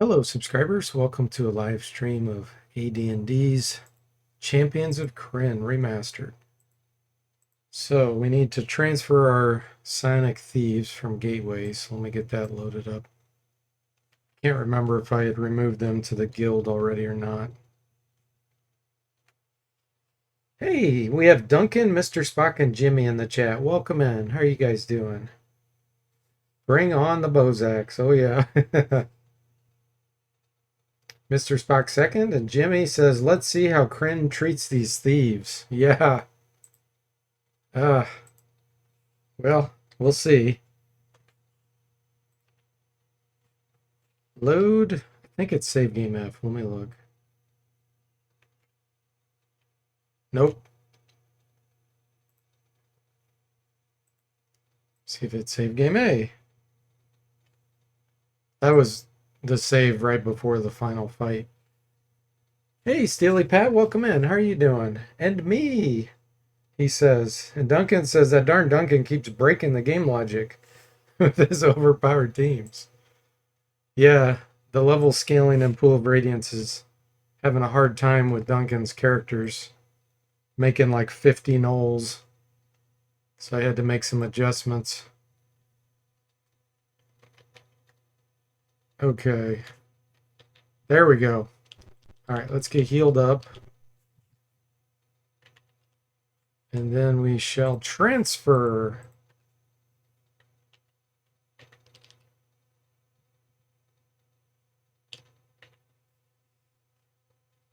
Hello subscribers, welcome to a live stream of AD&D's Champions of Krynn Remastered. So we need to transfer our Sonic Thieves from Gateway, so let me get that loaded up. Can't remember if I had removed them to the guild already or not. Hey, we have Duncan, Mr. Spock, and Jimmy in the chat. Welcome in. How are you guys doing? Bring on the Bozaks. Oh yeah. Mr. Spock second, and Jimmy says, let's see how Krynn treats these thieves. Yeah. Uh, well, we'll see. Load. I think it's save game F. Let me look. Nope. See if it's save game A. That was the save right before the final fight. Hey, Steely Pat, welcome in. How are you doing? And me, he says. And Duncan says that darn Duncan keeps breaking the game logic with his overpowered teams. Yeah, the level scaling in Pool of Radiance is having a hard time with Duncan's characters, making like 50 nulls. So I had to make some adjustments. Okay. There we go. All right, let's get healed up. And then we shall transfer.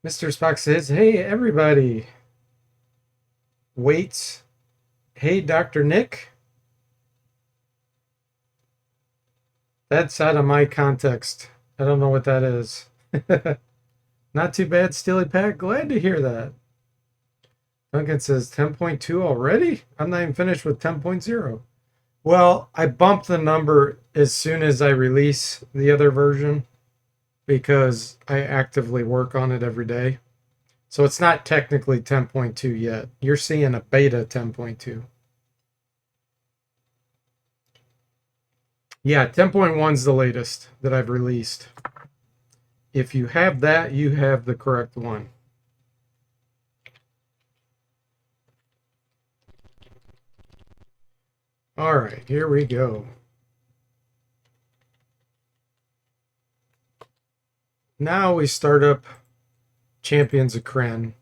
Mr. Spock says, hey, everybody. Waits. Hey, Dr. Nick. That's out of my context. I don't know what that is. Not too bad, Steely Pat. Glad to hear that. Duncan says 10.2 already? I'm not even finished with 10.0. Well, I bumped the number as soon as I release the other version because I actively work on it every day. So it's not technically 10.2 yet. You're seeing a beta 10.2. Yeah, 10.1 is the latest that I've released. If you have that, you have the correct one. All right, here we go. Now we start up Champions of Krynn.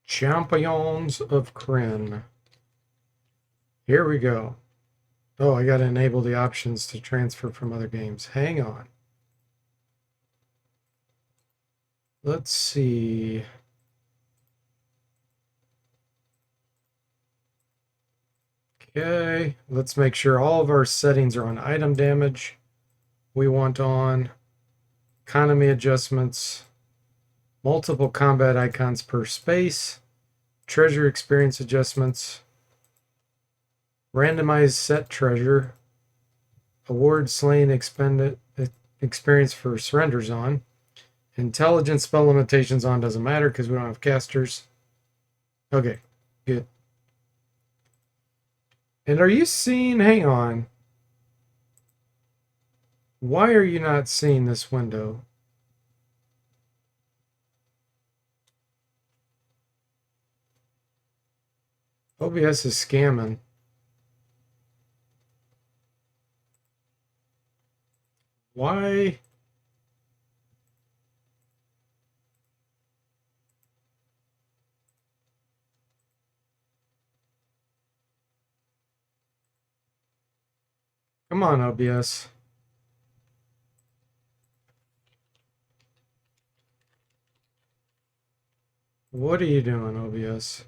Champions of Krynn. Here we go. Oh, I got to enable the options to transfer from other games. Hang on. Let's see. Okay, let's make sure all of our settings are on item damage. We want on economy adjustments, multiple combat icons per space, treasure experience adjustments, randomized set treasure, award slain expended experience for surrenders on, intelligence spell limitations on doesn't matter because we don't have casters. Okay, good. And are you seeing, hang on. Why are you not seeing this window? OBS is scamming. Why? Come on, OBS. What are you doing, OBS?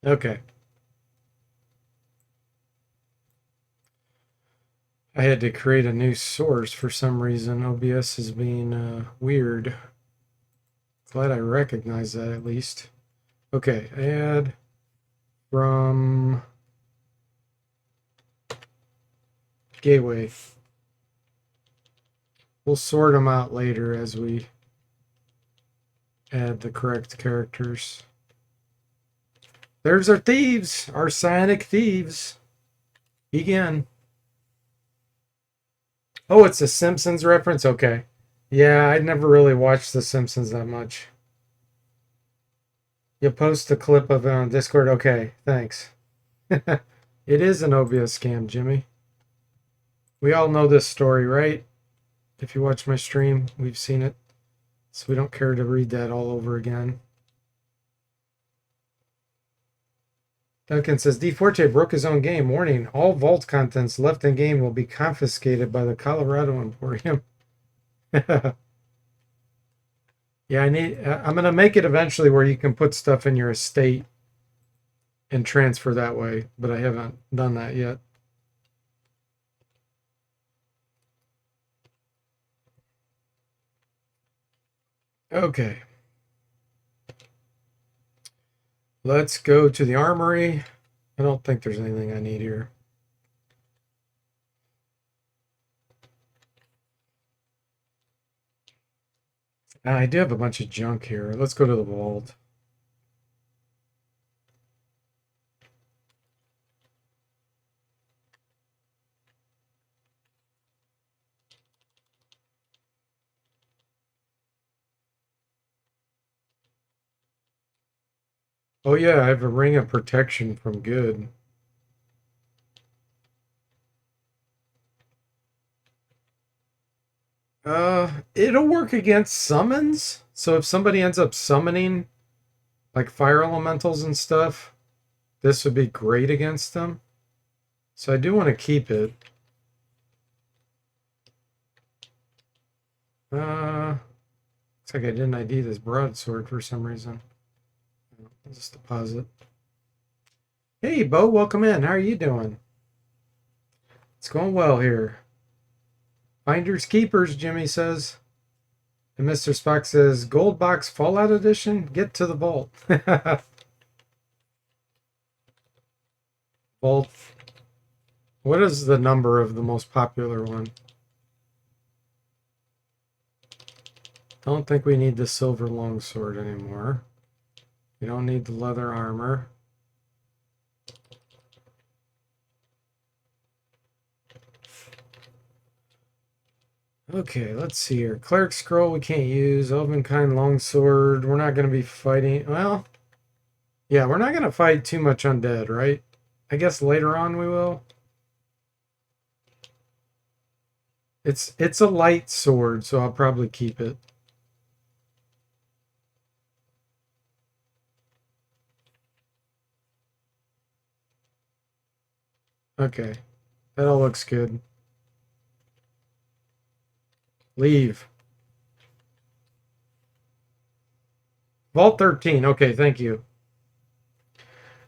Okay. I had to create a new source for some reason. OBS is being weird. Glad I recognize that at least. Okay, add from Gateway. We'll sort them out later as we add the correct characters. There's our thieves, our psionic thieves. Begin. Oh, it's a Simpsons reference? Okay. Yeah, I never really watched The Simpsons that much. You post a clip of it on Discord? Okay, thanks. It is an obvious scam, Jimmy. We all know this story, right? If you watch my stream, we've seen it. So we don't care to read that all over again. Duncan says, DFortae broke his own game. Warning, all vault contents left in game will be confiscated by the Colorado Emporium. Yeah, I'm going to make it eventually where you can put stuff in your estate and transfer that way, but I haven't done that yet. Okay. Let's go to the armory. I don't think there's anything I need here. I do have a bunch of junk here. Let's go to the vault. Oh yeah, I have a ring of protection from good. It'll work against summons. So if somebody ends up summoning like fire elementals and stuff, this would be great against them. So I do want to keep it. Looks like I didn't ID this broadsword for some reason. I'll just deposit. Hey, Bo, welcome in. How are you doing? It's going well here. Finders keepers, Jimmy says. And Mr. Spock says, Gold Box Fallout Edition? Get to the vault. Vault. What is the number of the most popular one? I don't think we need the silver longsword anymore. We don't need the leather armor. Okay, let's see here. Cleric Scroll we can't use. Elvenkind Longsword. We're not going to be fighting. Well, yeah, we're not going to fight too much undead, right? I guess later on we will. It's a light sword, so I'll probably keep it. Okay, that all looks good. Leave. Vault 13. Okay, thank you.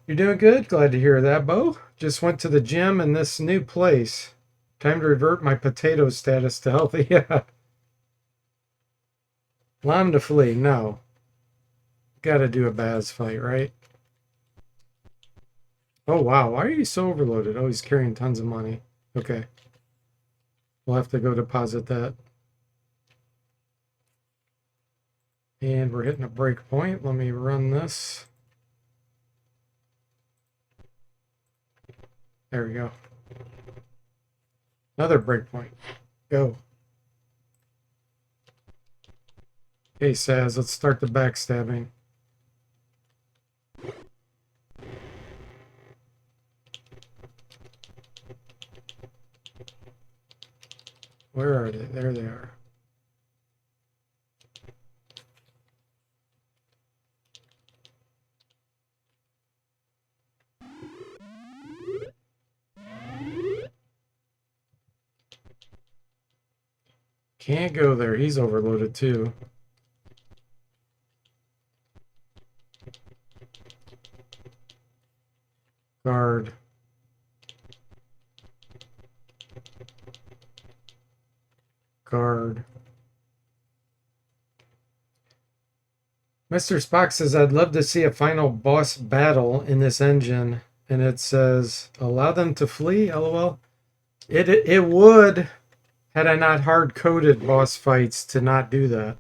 You're doing good? Glad to hear that, Bo. Just went to the gym in this new place. Time to revert my potato status to healthy. Yeah. Allow him to flee. No. Gotta do a Baz fight, right? Oh, wow. Why are you so overloaded? Oh, he's carrying tons of money. Okay. We'll have to go deposit that. And we're hitting a break point. Let me run this. There we go. Another break point. Go. Okay, Saz, let's start the backstabbing. Where are they? There they are. Can't go there. He's overloaded too. Guard. Guard. Mr. Spock says, I'd love to see a final boss battle in this engine. And it says, allow them to flee, lol. It would, had I not hard-coded boss fights to not do that.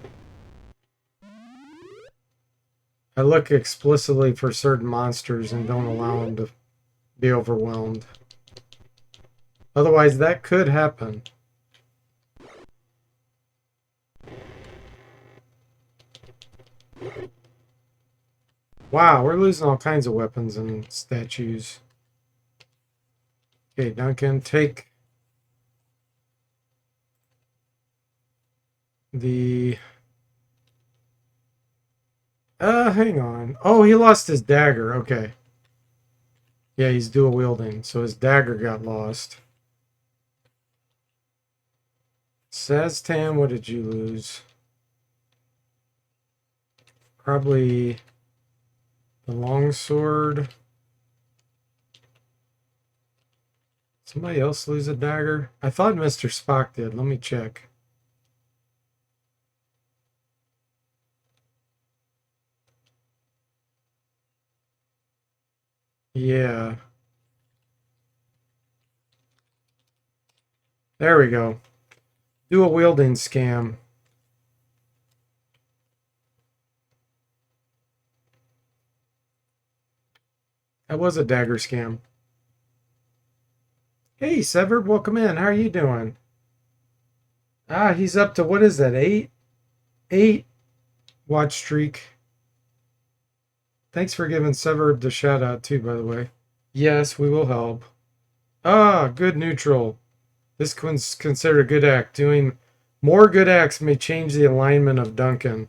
I look explicitly for certain monsters and don't allow them to be overwhelmed. Otherwise, that could happen. Wow, we're losing all kinds of weapons and statues. Okay, Duncan, take the... hang on. Oh, he lost his dagger. Okay. Yeah, he's dual wielding, so his dagger got lost. Saztan, what did you lose? Probably the longsword. Somebody else lose a dagger? I thought Mr. Spock did. Let me check. Yeah. There we go. Dual wielding scam. That was a dagger scam. Hey, Severed, welcome in. How are you doing? Ah, he's up to, what is that, 8? 8 watch streak. Thanks for giving Severed the shout out too, by the way. Yes, we will help. Ah, good neutral. This one's considered a good act. Doing more good acts may change the alignment of Duncan.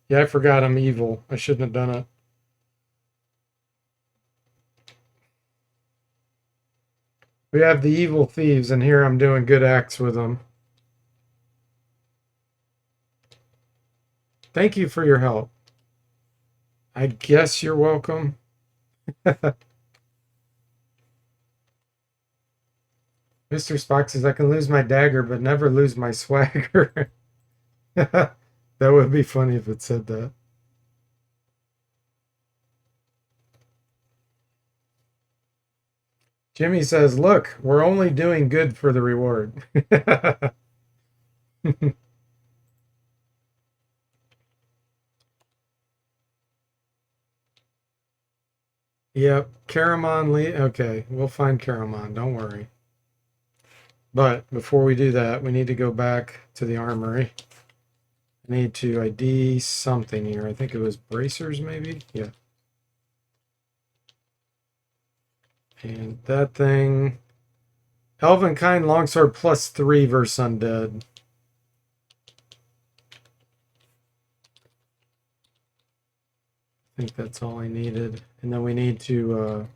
Yeah, I forgot I'm evil. I shouldn't have done it. We have the evil thieves, and here I'm doing good acts with them. Thank you for your help. I guess you're welcome. Mr. Spock says, I can lose my dagger, but never lose my swagger. That would be funny if it said that. Jimmy says, look, we're only doing good for the reward. Yep, Caramon Lee. Okay, we'll find Caramon. Don't worry. But before we do that, we need to go back to the armory. I need to ID something here. I think it was bracers, maybe? Yeah. And that thing. Elvenkind Longsword +3 versus Undead. I think that's all I needed. And then we need to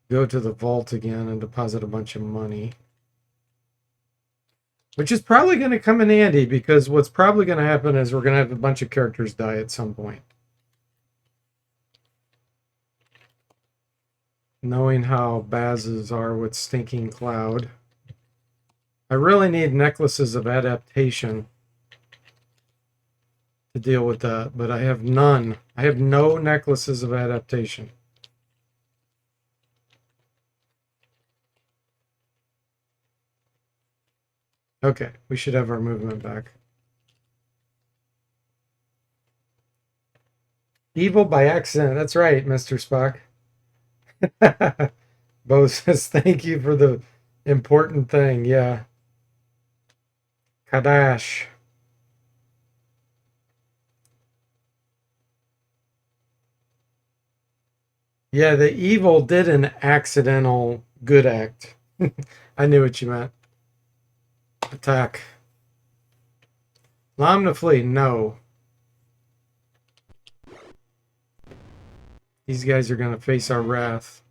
go to the vault again and deposit a bunch of money. Which is probably going to come in handy, because what's probably going to happen is we're going to have a bunch of characters die at some point. Knowing how Baz's are with Stinking Cloud. I really need necklaces of adaptation to deal with that, but I have none. I have no necklaces of adaptation. Okay, we should have our movement back. Evil by accident. That's right, Mr. Spock. Bo says, thank you for the important thing. Yeah. Kadash. Yeah, the evil did an accidental good act. I knew what you meant. Attack. Allow him to flee. No. These guys are going to face our wrath.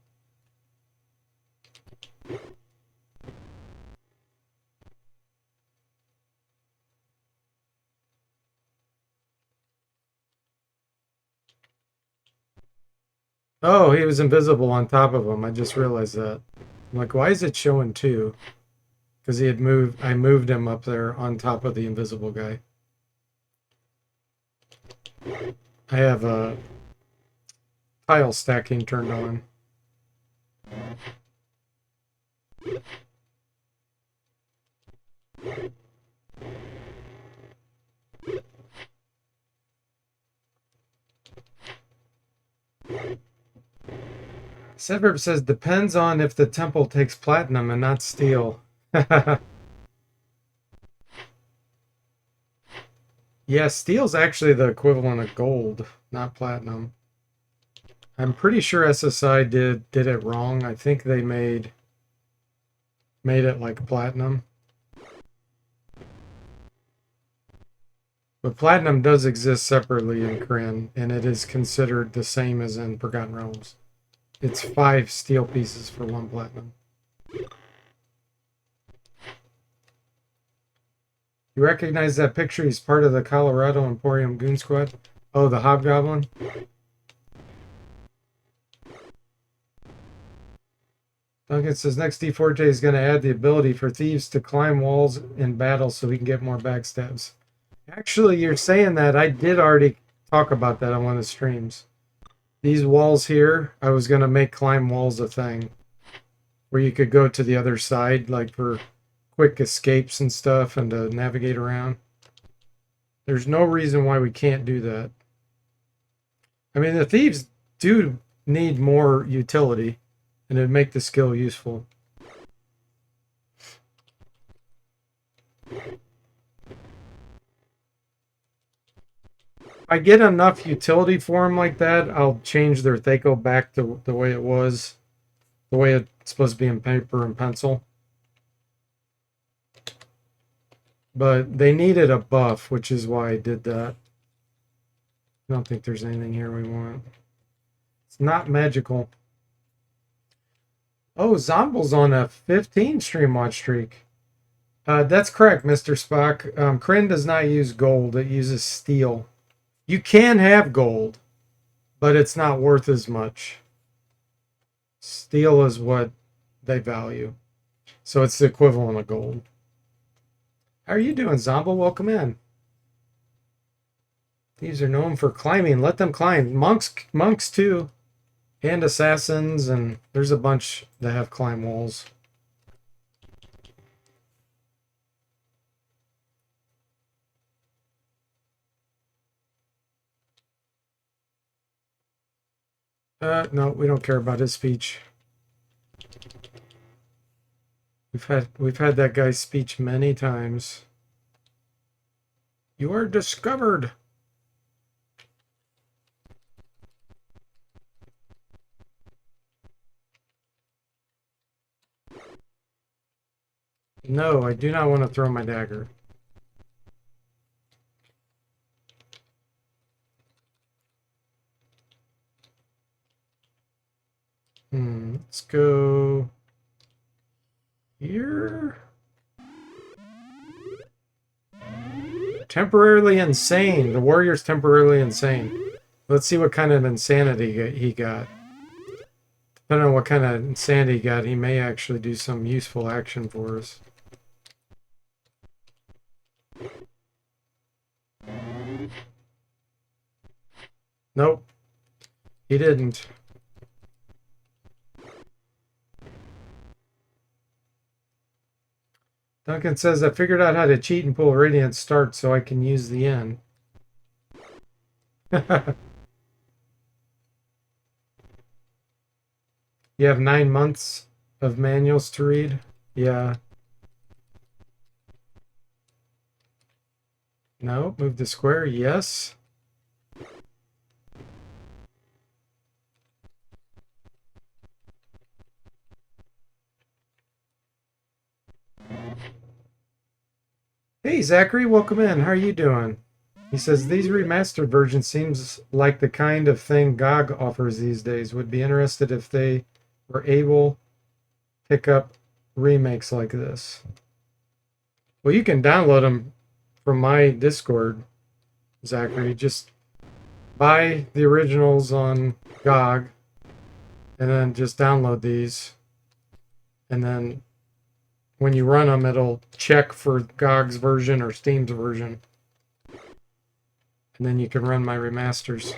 Oh, he was invisible on top of him. I just realized that. I'm like, why is it showing two? Because he had moved. I moved him up there on top of the invisible guy. I have tile stacking turned on. Suburb says depends on if the temple takes platinum and not steel. Yeah, steel's actually the equivalent of gold, not platinum. I'm pretty sure SSI did it wrong. I think they made it like platinum. But platinum does exist separately in Kryn, and it is considered the same as in Forgotten Realms. It's 5 steel pieces for 1 platinum. You recognize that picture? He's part of the Colorado Emporium Goon Squad. Oh, the Hobgoblin? Duncan says next DFortae is going to add the ability for thieves to climb walls in battle so we can get more backstabs. Actually, you're saying that. I did already talk about that on one of the streams. These walls here, I was going to make climb walls a thing. Where you could go to the other side, like for quick escapes and stuff and to navigate around. There's no reason why we can't do that. I mean, the thieves do need more utility, and it'd make the skill useful. If I get enough utility for them like that, I'll change their Thaco back to the way it was. The way it's supposed to be in paper and pencil. But they needed a buff, which is why I did that. I don't think there's anything here we want. It's not magical. Oh, Zomble's on a 15 stream watch streak. That's correct, Mr. Spock. Kryn does not use gold. It uses steel. You can have gold, but it's not worth as much. Steel is what they value. So it's the equivalent of gold. How are you doing, Zombo? Welcome in. These are known for climbing. Let them climb. Monks too. And assassins, and there's a bunch that have climb walls. No, we don't care about his speech. We've had that guy's speech many times. You are discovered. No, I do not want to throw my dagger. Let's go here. Temporarily insane. The warrior's temporarily insane. Let's see what kind of insanity he got. Depending on what kind of insanity he got, he may actually do some useful action for us. Nope. He didn't. Duncan says, I figured out how to cheat and pull Radiant Start so I can use the end. You have 9 months of manuals to read? Yeah. No, move the square, yes. Hey, Zachary, welcome in. How are you doing? He says, these remastered versions seems like the kind of thing GOG offers these days. Would be interested if they were able to pick up remakes like this. Well, you can download them from my Discord, Zachary. Just buy the originals on GOG and then just download these. And then when you run them, it'll check for GOG's version or Steam's version. And then you can run my remasters.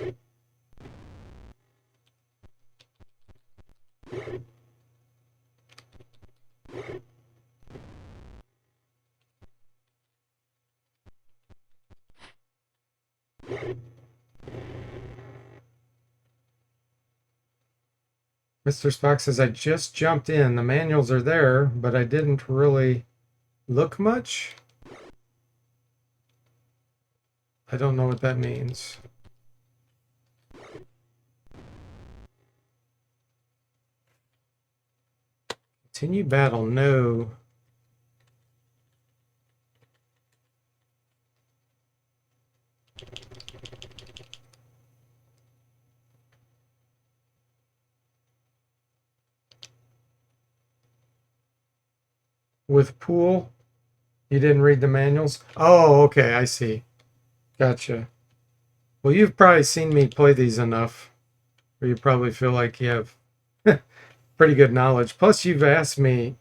Mr. Spock says, I just jumped in. The manuals are there, but I didn't really look much. I don't know what that means. Continue battle, no. With pool, you didn't read the manuals? Oh, okay, I see. Gotcha. Well, you've probably seen me play these enough, or you probably feel like you have pretty good knowledge. Plus, you've asked me,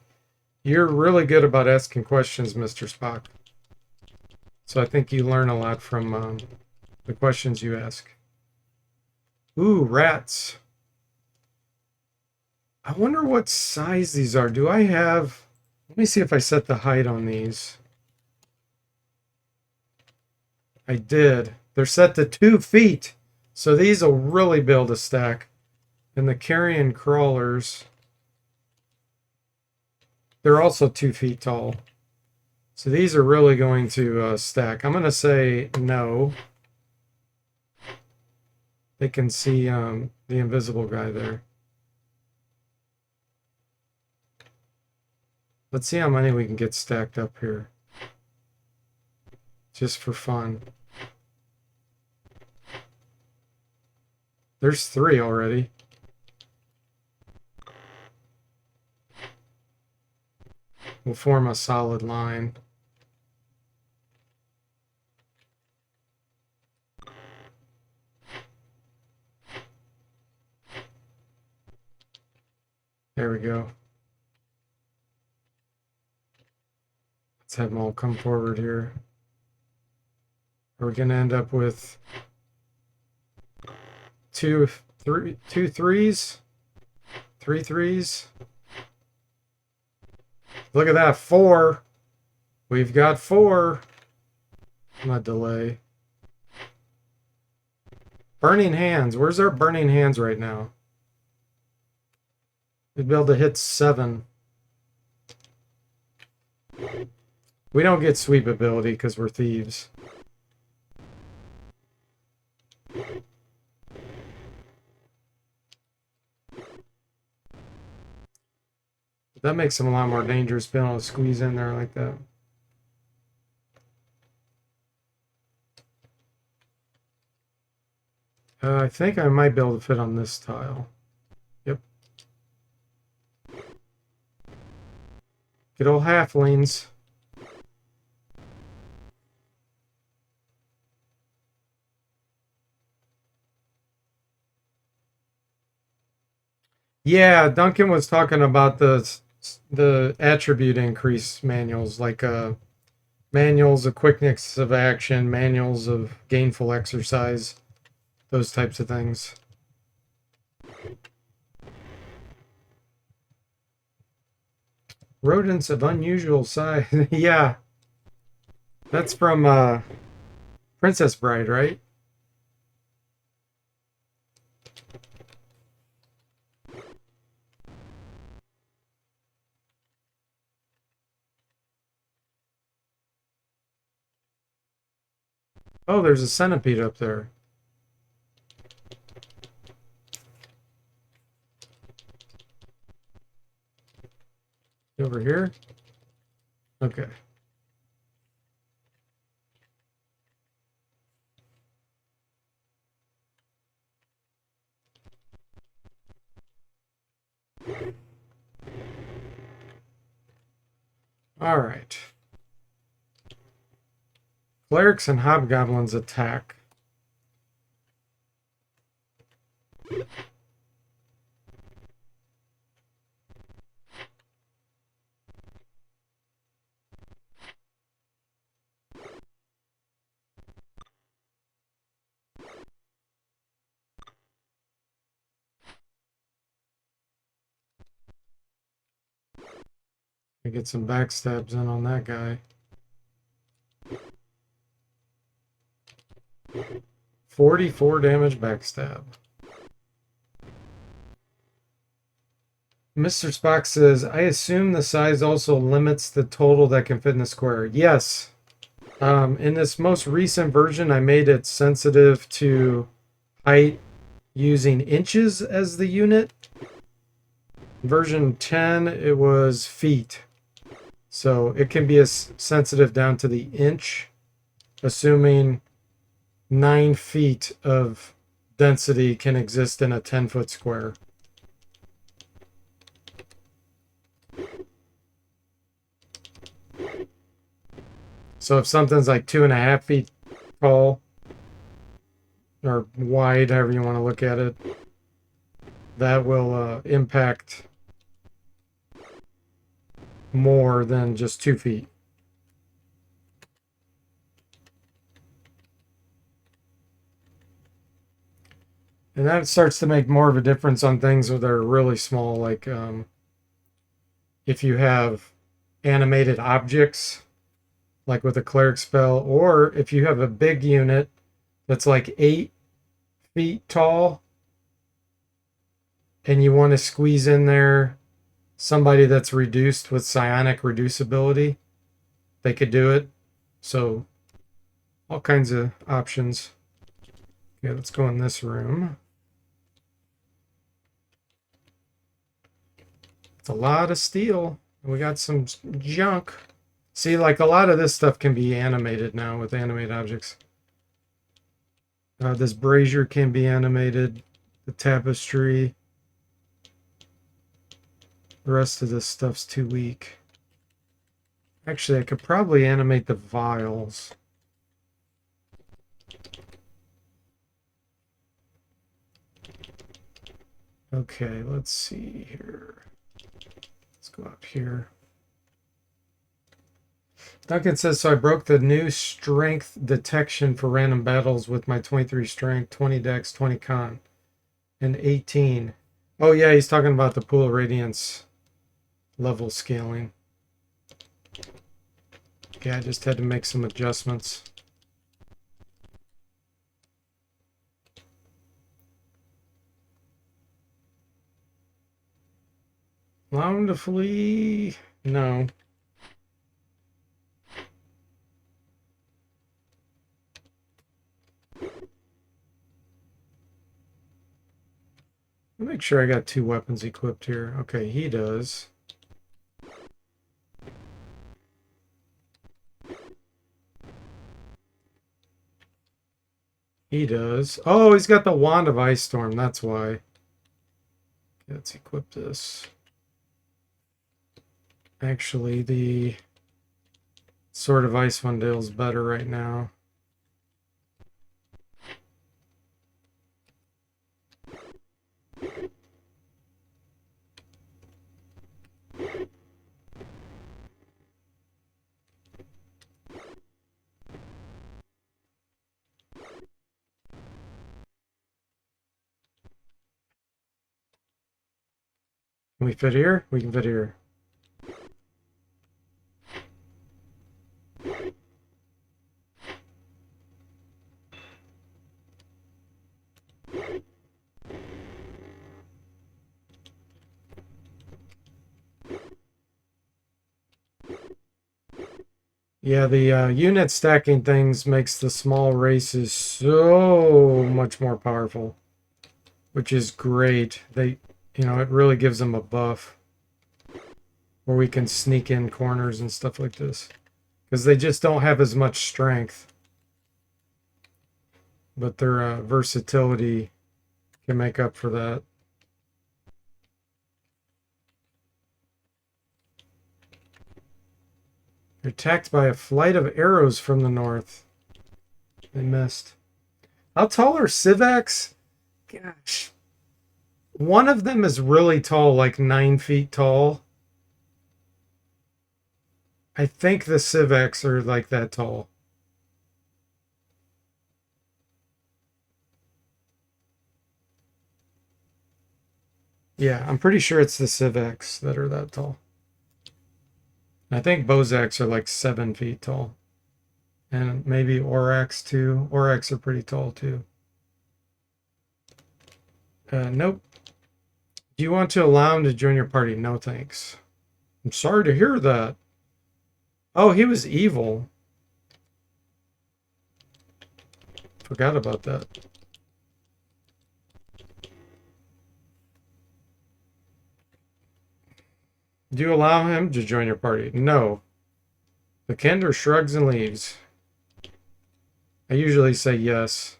you're really good about asking questions, Mr. Spock. So I think you learn a lot from the questions you ask. Ooh, rats. I wonder what size these are. Do I have... Let me see if I set the height on these. I did. They're set to 2 feet. So these will really build a stack. And the carrion crawlers, they're also 2 feet tall. So these are really going to stack. I'm going to say no. They can see the invisible guy there. Let's see how many we can get stacked up here. Just for fun. There's 3 already. We'll form a solid line. There we go. Let's have them all come forward here. We're going to end up with two threes. 3 threes. Look at that, 4. We've got 4. I'm gonna delay. Burning hands. Where's our burning hands right now? We'd be able to hit 7. We don't get sweep ability because we're thieves. That makes them a lot more dangerous being able to squeeze in there like that. I think I might be able to fit on this tile. Yep. Good old halflings. Yeah, Duncan was talking about the attribute increase manuals, like manuals of quickness of action, manuals of gainful exercise, those types of things. Rodents of unusual size. Yeah. That's from Princess Bride, right? Oh, there's a centipede up there. Over here? Okay. All right. Clerics and hobgoblins attack. to get some backstabs in on that guy. 44 damage backstab. Mr. Spock says, I assume the size also limits the total that can fit in a square. Yes. In this most recent version, I made it sensitive to height using inches as the unit. Version 10, it was feet. So it can be as sensitive down to the inch, assuming 9 feet of density can exist in a 10-foot square. So if something's like 2.5 feet tall or wide, however you want to look at it, that will impact more than just 2 feet. And that starts to make more of a difference on things that are really small, like if you have animated objects, like with a cleric spell, or if you have a big unit that's like 8 feet tall and you want to squeeze in there somebody that's reduced with psionic reducibility, they could do it. So all kinds of options. Okay, let's go in this room. It's a lot of steel. We got some junk. See, like a lot of this stuff can be animated now with animate objects. This brazier can be animated. The tapestry. The rest of this stuff's too weak. Actually, I could probably animate the vials. Okay, let's see here. Let's go up here. Duncan says, so I broke the new strength detection for random battles with my 23 strength, 20 dex, 20 con, and 18. Oh yeah, he's talking about the Pool of Radiance level scaling. Okay, I just had to make some adjustments. Allow him to flee? No. Make sure I got 2 weapons equipped here. Okay, he does. He does. Oh, he's got the Wand of Ice Storm. That's why. Okay, let's equip this. Actually, the Sword of Icewind Dale is better right now. Can we fit here? We can fit here. Yeah, the unit stacking things makes the small races so much more powerful, which is great. They, you know, it really gives them a buff where we can sneak in corners and stuff like this because they just don't have as much strength, but their versatility can make up for that. They're attacked by a flight of arrows from the north. They missed. How tall are Civacs? Gosh. One of them is really tall, like 9 feet tall. I think the Civacs are like that tall. Yeah, I'm pretty sure it's the Civacs that are that tall. I think Bozaks are like 7 feet tall. And maybe Oraks too. Oraks are pretty tall too. Nope. Do you want to allow him to join your party? No, thanks. I'm sorry to hear that. Oh, he was evil. Forgot about that. Do you allow him to join your party? No. The Kender shrugs and leaves. I usually say yes.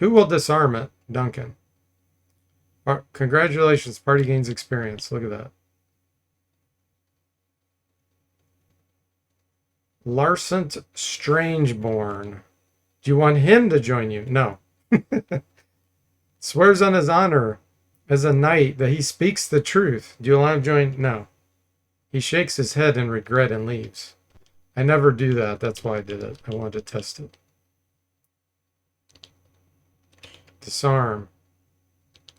Who will disarm it? Duncan. Congratulations, party gains experience. Look at that. Larcent Strangeborn. Do you want him to join you? No. Swears on his honor as a knight that he speaks the truth. Do you allow him to join? No. He shakes his head in regret and leaves. I never do that. That's why I did it. I wanted to test it. Disarm.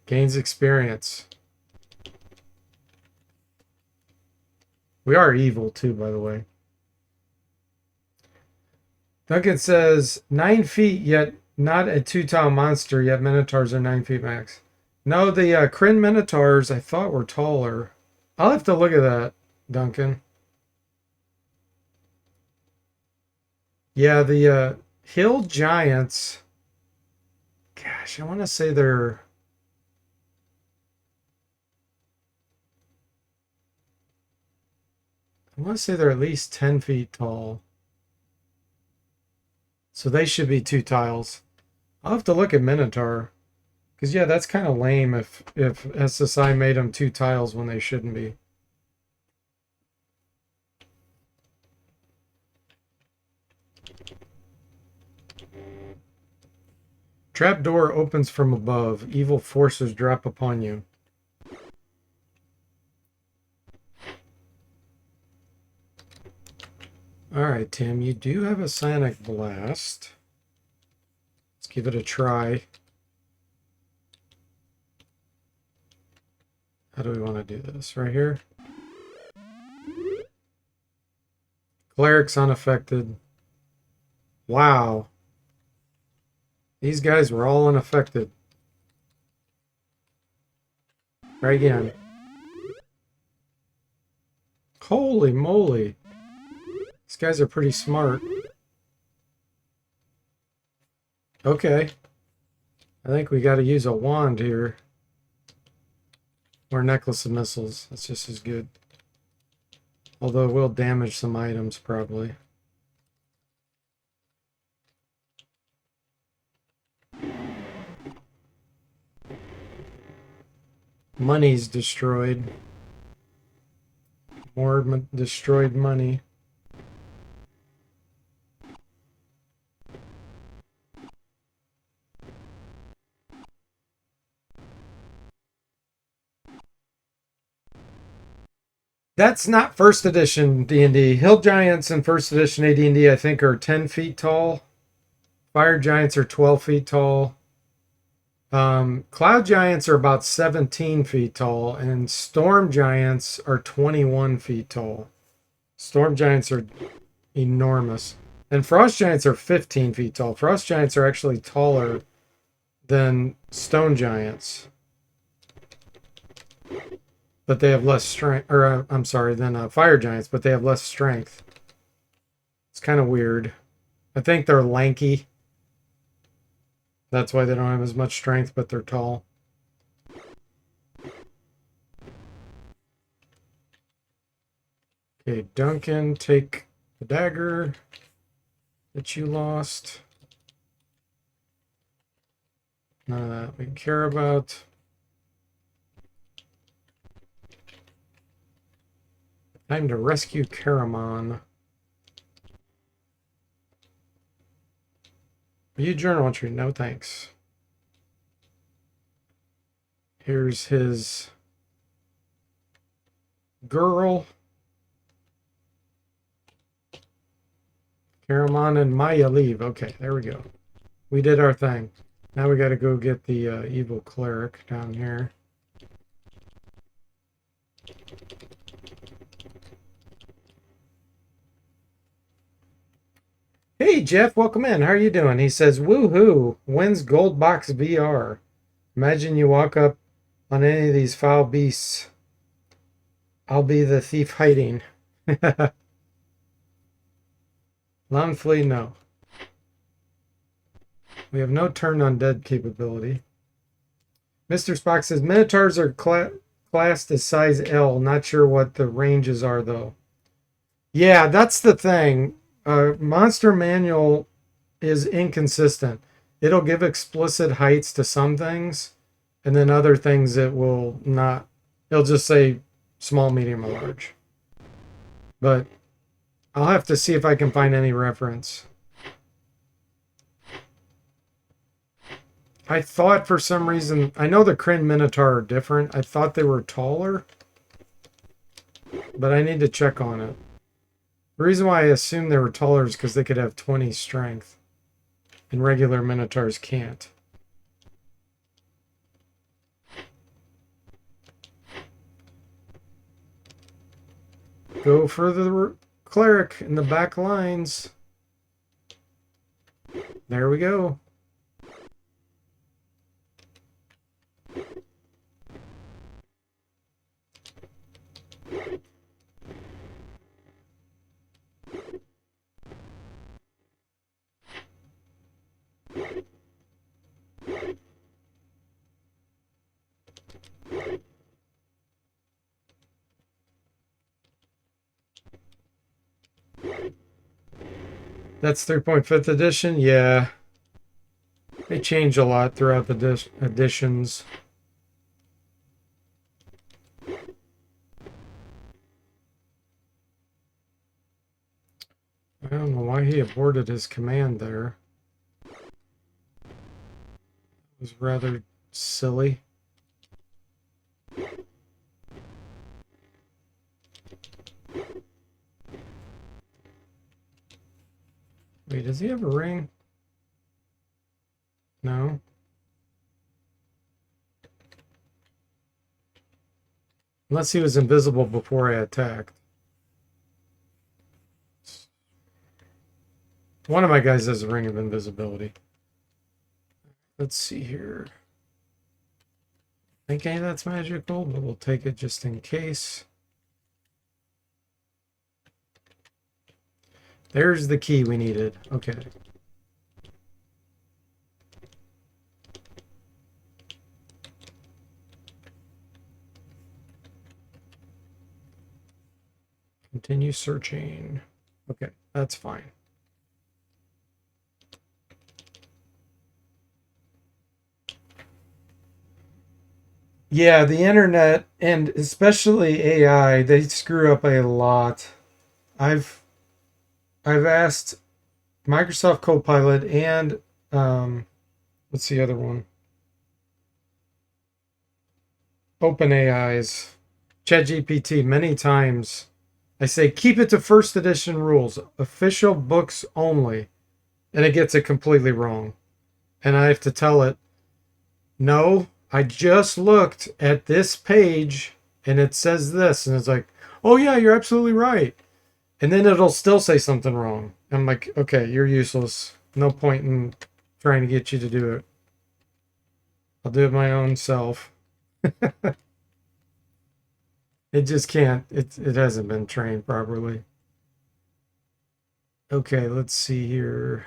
Gains experience. We are evil too, by the way. Duncan says 9 feet, yet not a 2-tile monster, yet Minotaurs are 9 feet max. No, the Kryn Minotaurs I thought were taller. I'll have to look at that, Duncan. Yeah, the Hill Giants. Gosh, I want to say they're... I want to say they're at least 10 feet tall. So they should be 2 tiles. I'll have to look at Minotaur. Because, yeah, that's kind of lame if SSI made them 2 tiles when they shouldn't be. Trapdoor opens from above. Evil forces drop upon you. Alright, Tim, you do have a Sonic Blast. Let's give it a try. How do we want to do this? Right here? Cleric's unaffected. Wow. These guys were all unaffected. Try again. Holy moly. These guys are pretty smart. Okay. I think we got to use a wand here. Or Necklace of Missiles. That's just as good. Although it will damage some items, probably. Money's destroyed. More destroyed money. That's not first edition D&D. Hill Giants in first edition AD&D, I think, are 10 feet tall. Fire Giants are 12 feet tall. Cloud Giants are about 17 feet tall. And Storm Giants are 21 feet tall. Storm Giants are enormous. And Frost Giants are 15 feet tall. Frost Giants are actually taller than Stone Giants. But they have less strength, or I'm sorry, than Fire Giants, but they have less strength. It's kind of weird. I think they're lanky. That's why they don't have as much strength, but they're tall. Okay, Duncan, take the dagger that you lost. None of that we care about. Time to rescue Caramon. Are you journal entry? No thanks. Here's his girl. Caramon and Maya leave. Okay, there we go. We did our thing. Now we got to go get the evil cleric down here. Hey, Jeff, welcome in. How are you doing? He says, woohoo, when's Gold Box VR? Imagine you walk up on any of these foul beasts. I'll be the thief hiding. Long flee, no. We have no turn undead capability. Mr. Spock says, Minotaurs are classed as size L. Not sure what the ranges are, though. Yeah, that's the thing. Monster Manual is inconsistent. It'll give explicit heights to some things, and then other things it will not. It'll just say small, medium, or large. But I'll have to see if I can find any reference. I thought for some reason, I know the Kryn Minotaur are different. I thought they were taller, but I need to check on it. The reason why I assumed they were taller is because they could have 20 strength, and regular Minotaurs can't. Go for the cleric in the back lines. There we go. That's 3.5th edition? Yeah. They change a lot throughout the editions. I don't know why he aborted his command there. It was rather silly. Wait, does he have a ring? No. Unless he was invisible before I attacked. One of my guys has a ring of invisibility. Let's see here. I think any of that's magical, but we'll take it just in case. There's the key we needed. Okay. Continue searching. Okay, that's fine. Yeah, the internet and especially AI, they screw up a lot. I've asked Microsoft Copilot and what's the other one? OpenAI's ChatGPT many times. I say keep it to first edition rules, official books only, and it gets it completely wrong. And I have to tell it, no, I just looked at this page and it says this, and it's like, oh yeah, you're absolutely right. And then it'll still say something wrong. I'm like, okay, you're useless. No point in trying to get you to do it. I'll do it my own self. It just can't. It hasn't been trained properly. Okay, let's see here.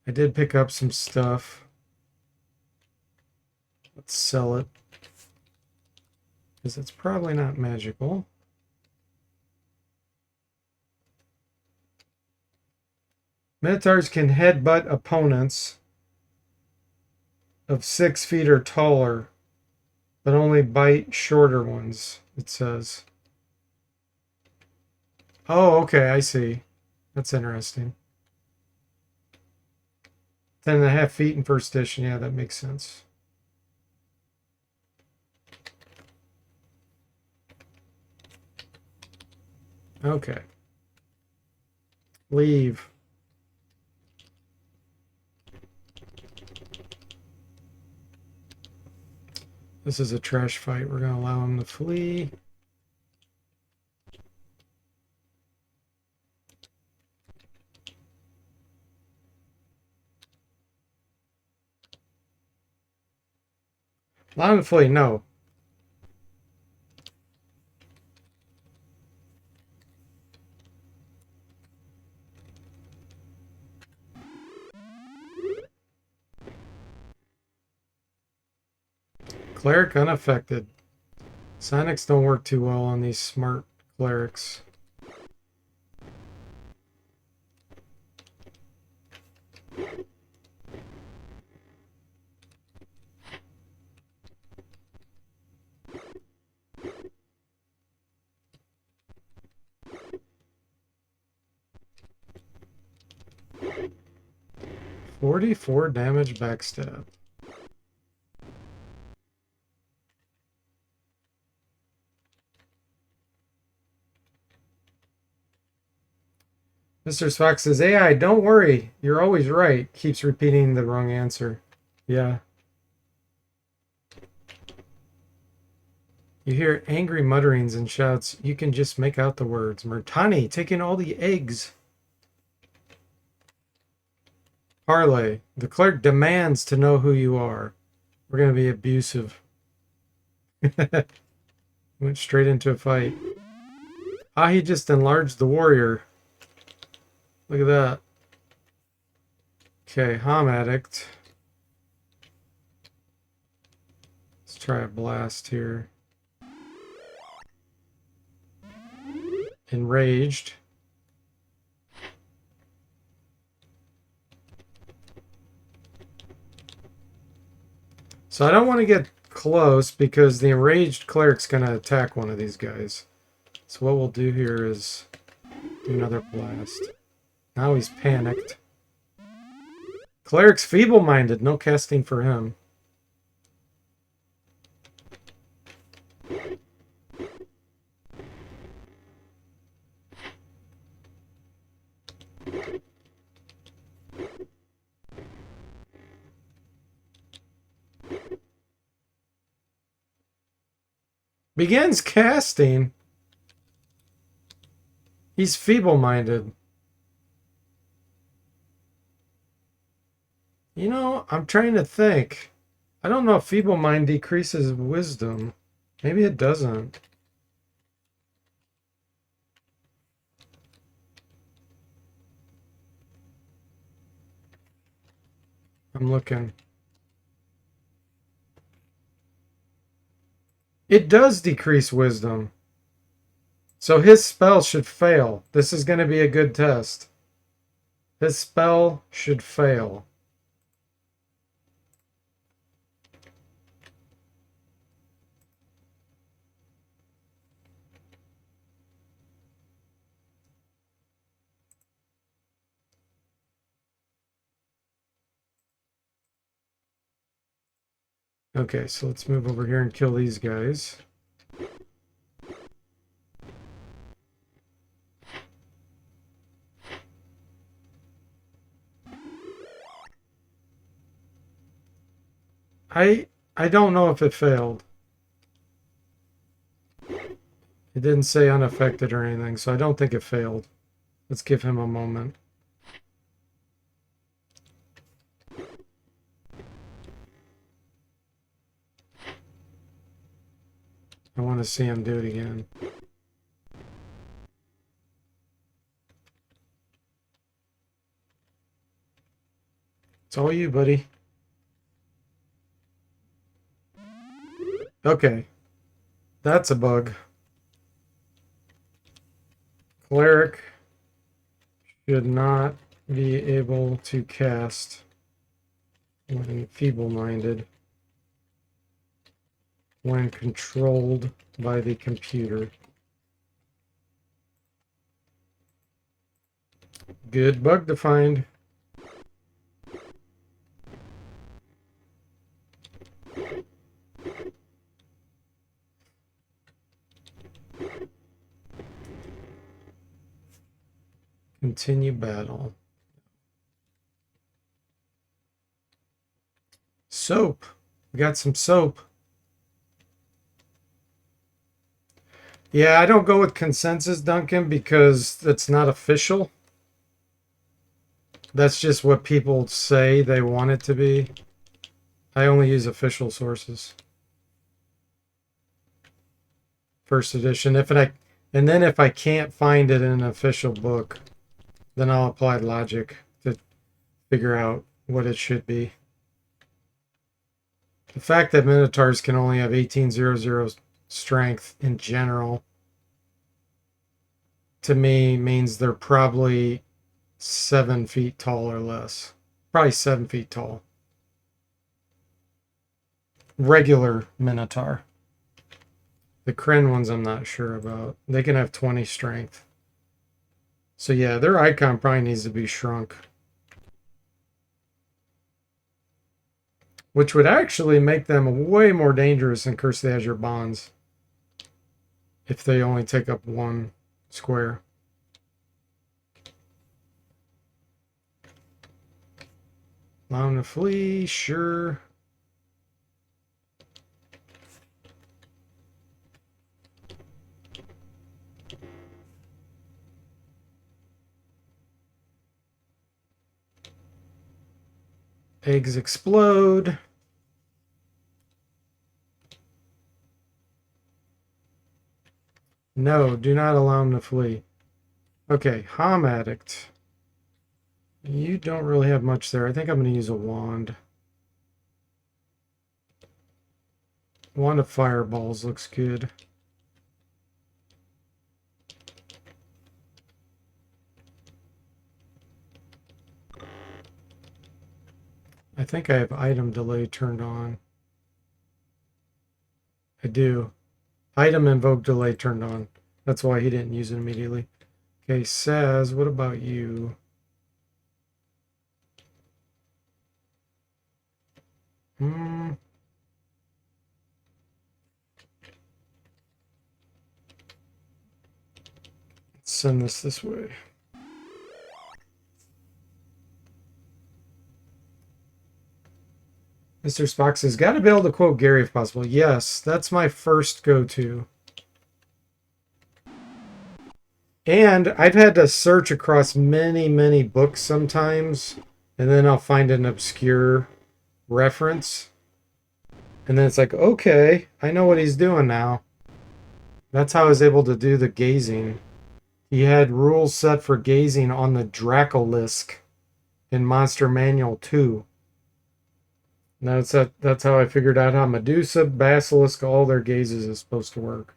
I did pick up some stuff. Let's sell it. Because it's probably not magical. Minotaurs can headbutt opponents of 6 feet or taller, but only bite shorter ones, it says. Oh, okay, I see. That's interesting. 10.5 feet in first edition. Yeah, that makes sense. Okay. Leave. This is a trash fight. We're going to allow him to flee. Loud and flee, no. Cleric unaffected. Sonics don't work too well on these smart clerics. $44 damage backstab. Mr. Spock says, AI, don't worry. You're always right. Keeps repeating the wrong answer. Yeah. You hear angry mutterings and shouts. You can just make out the words. Murtani taking all the eggs. Parlay. The clerk demands to know who you are. We're going to be abusive. Went straight into a fight. Ah, he just enlarged the warrior. Look at that. Okay, Hom Addict. Let's try a blast here. Enraged. So I don't want to get close because the enraged cleric's going to attack one of these guys. So what we'll do here is do another blast. Now he's panicked. Cleric's feeble-minded. No casting for him. Begins casting. He's feeble-minded. You know, I'm trying to think. I don't know if feeble mind decreases wisdom. Maybe it doesn't. I'm looking. It does decrease wisdom. So his spell should fail. This is going to be a good test. His spell should fail. Okay, so let's move over here and kill these guys. I don't know if it failed. It didn't say unaffected or anything, so I don't think it failed. Let's give him a moment. I want to see him do it again. It's all you, buddy. Okay. That's a bug. Cleric should not be able to cast when feeble-minded when controlled by the computer. Good bug to find. Continue battle. Soap. We got some soap. Yeah, I don't go with consensus, Duncan, because it's not official. That's just what people say they want it to be. I only use official sources. first edition. And then if I can't find it in an official book, then I'll apply logic to figure out what it should be. The fact that Minotaurs can only have 1800 strength in general, to me, means they're probably 7 feet tall or less. Probably 7 feet tall. Regular Minotaur. The Kryn ones I'm not sure about. They can have 20 strength. So yeah, their icon probably needs to be shrunk. Which would actually make them way more dangerous than Curse of the Azure Bonds. If they only take up 1 square. Allow them to flee, sure. Eggs explode. No, do not allow him to flee. Okay, Hom Addict. You don't really have much there. I think I'm going to use a wand. Wand of Fireballs looks good. I think I have item delay turned on. I do. Item invoke delay turned on. That's why he didn't use it immediately. Okay, Saz, what about you? Let's send this way. Mr. Spock says, gotta be able to quote Gary if possible. Yes, that's my first go-to. And I've had to search across many, many books sometimes, and then I'll find an obscure reference. And then it's like, okay, I know what he's doing now. That's how I was able to do the gazing. He had rules set for gazing on the Dracolisk in Monster Manual 2. That's how I figured out how Medusa, Basilisk, all their gazes is supposed to work.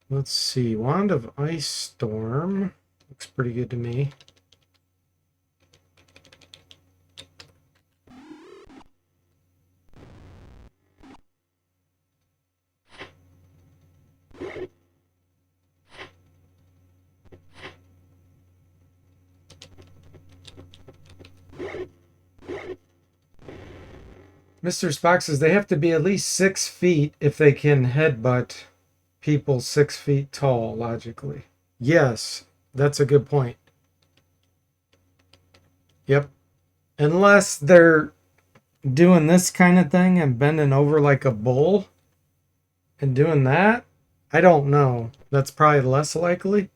Let's see. Wand of Ice Storm. Looks pretty good to me. Mr. Spock says they have to be at least 6 feet if they can headbutt people 6 feet tall, logically. Yes, that's a good point. Yep. Unless they're doing this kind of thing and bending over like a bull and doing that, I don't know. That's probably less likely.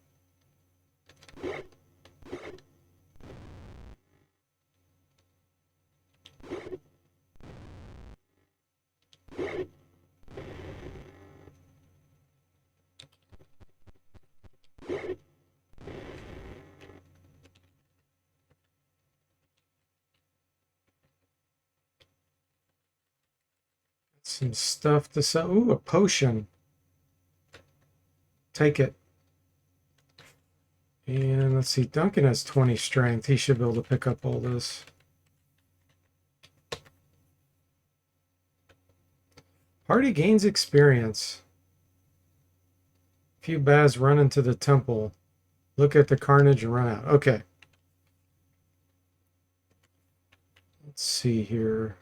Some stuff to sell. Ooh, a potion. Take it. And let's see. Duncan has 20 strength. He should be able to pick up all this. Party gains experience. Few Baz run into the temple. Look at the carnage and run out. Okay. Let's see here.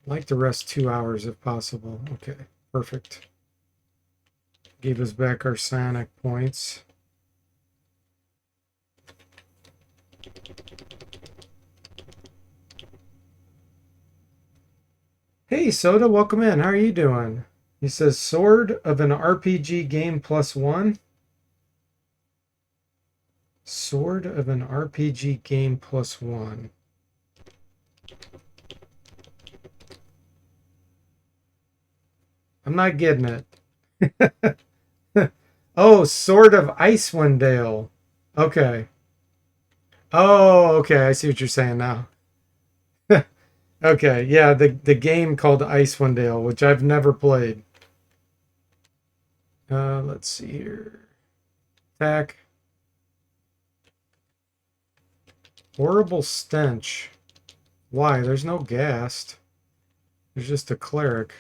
I'd like to rest 2 hours if possible. Okay, perfect. Gave us back our psionic points. Hey, Soda, welcome in. How are you doing? He says, Sword of an RPG game +1. Sword of an RPG game +1. I'm not getting it. Oh, Sword of Icewind Dale. Okay. Oh, okay. I see what you're saying now. Okay, yeah, the game called Icewind Dale, which I've never played. Let's see here. Attack. Horrible stench. Why? There's no ghast. There's just a cleric.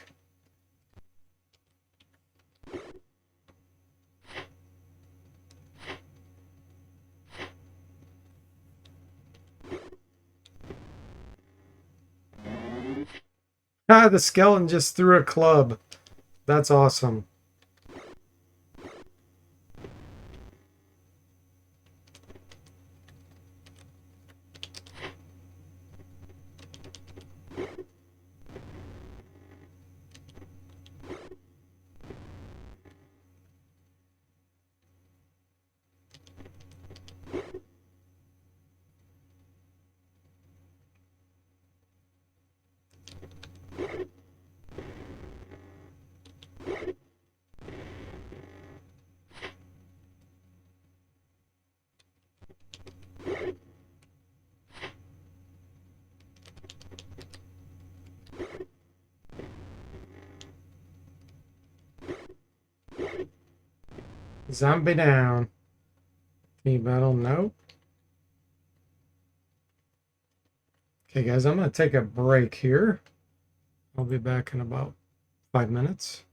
Ah, the skeleton just threw a club. That's awesome. Zombie down. Team battle, nope. Okay, guys, I'm going to take a break here. I'll be back in about 5 minutes.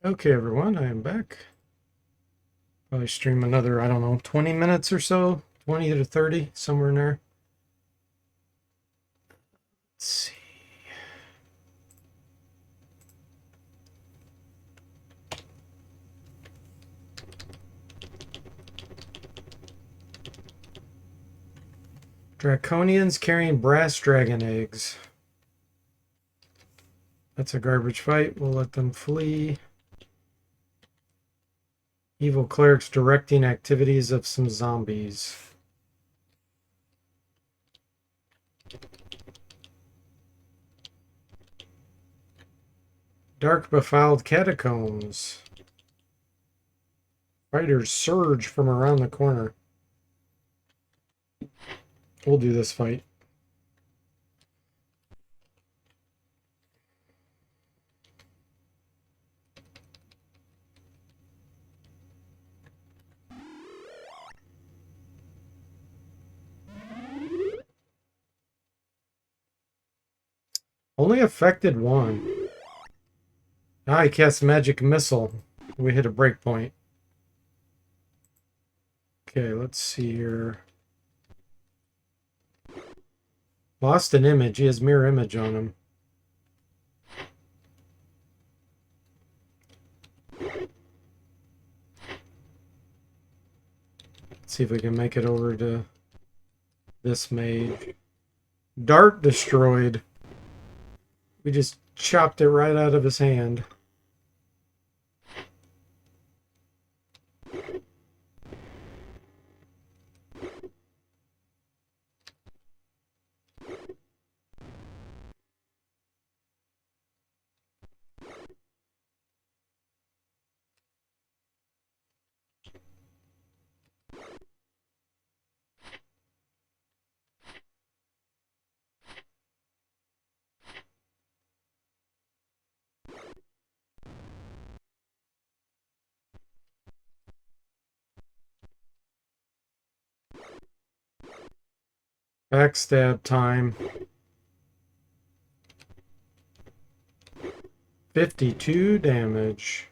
Okay, everyone, I am back. Probably stream another, I don't know, 20 minutes or so, 20 to 30, somewhere in there. Let's see. Draconians carrying brass dragon eggs. That's a garbage fight. We'll let them flee. Evil clerics directing activities of some zombies. Dark befouled catacombs. Fighters surge from around the corner. We'll do this fight. Only affected one. Ah, he cast magic missile. We hit a breakpoint. Okay, let's see here. Lost an image. He has mirror image on him. Let's see if we can make it over to this mage. Dart destroyed. We just chopped it right out of his hand. Backstab time. 52 damage.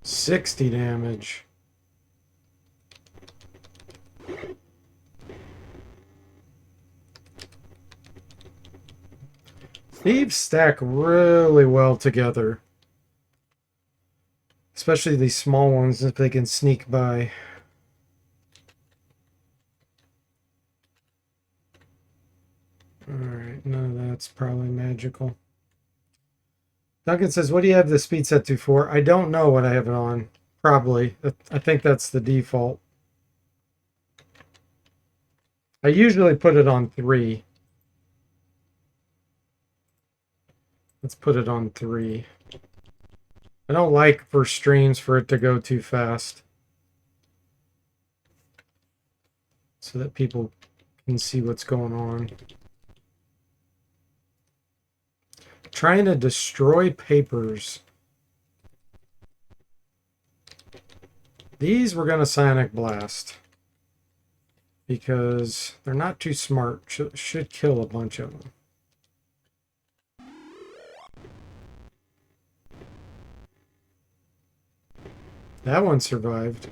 $60 damage. Thieves stack really well together. Especially these small ones, if they can sneak by. Alright, none of that's probably magical. Duncan says, what do you have the speed set to for? I don't know what I have it on. Probably. I think that's the default. I usually put it on 3. Let's put it on 3. I don't like for streams for it to go too fast. So that people can see what's going on. Trying to destroy papers. These we're going to Psionic Blast. Because they're not too smart. Should kill a bunch of them. That one survived.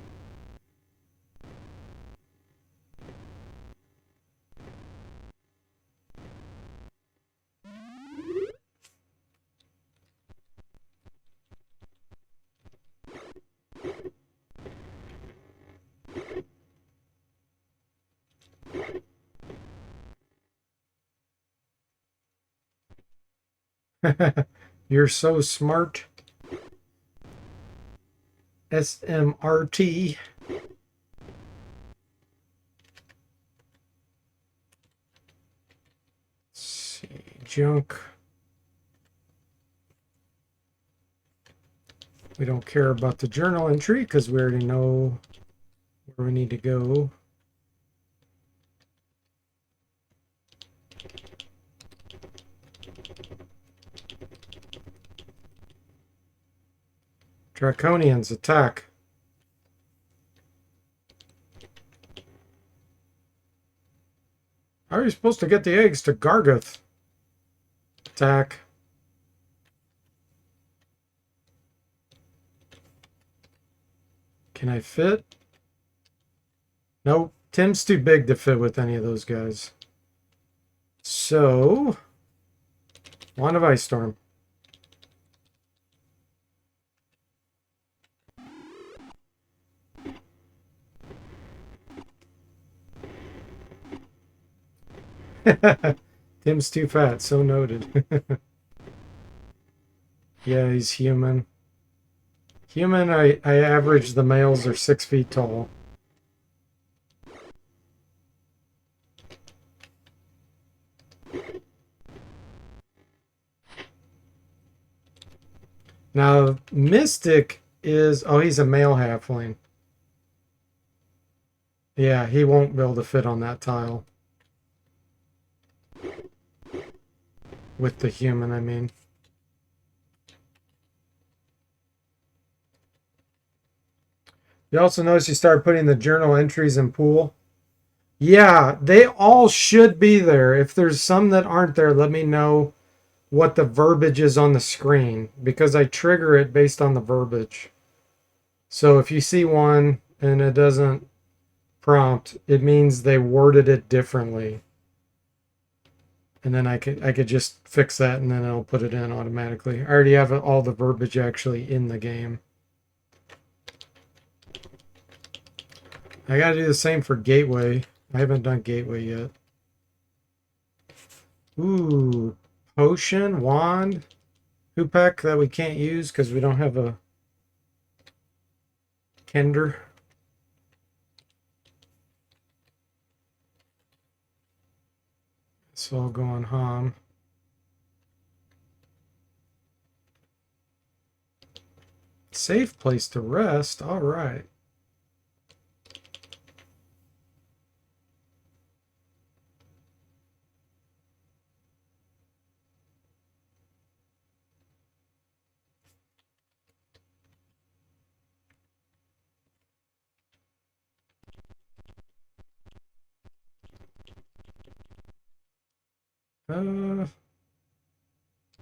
You're so smart. SMRT. Let's see. Junk. We don't care about the journal entry because we already know where we need to go. Draconians attack. are you supposed to get the eggs to Gargoth? Attack. Can I fit? Nope. Tim's too big to fit with any of those guys. So, Wand of Ice Storm. Tim's too fat, so noted. Yeah, he's human. Human, I average the males are 6 feet tall. Now, Mystic is... Oh, he's a male halfling. Yeah, he won't be able to fit on that tile. With the human, I mean. You also notice you start putting the journal entries in pool. Yeah, they all should be there. If there's some that aren't there, let me know what the verbiage is on the screen, because I trigger it based on the verbiage. So if you see one and it doesn't prompt, it means they worded it differently. And then I could just fix that and then it'll put it in automatically. I already have all the verbiage actually in the game. I gotta do the same for Gateway. I haven't done Gateway yet. Ooh, potion, wand, Hoopak that we can't use because we don't have a Kender. So I'll go on Hom. Safe place to rest. All right.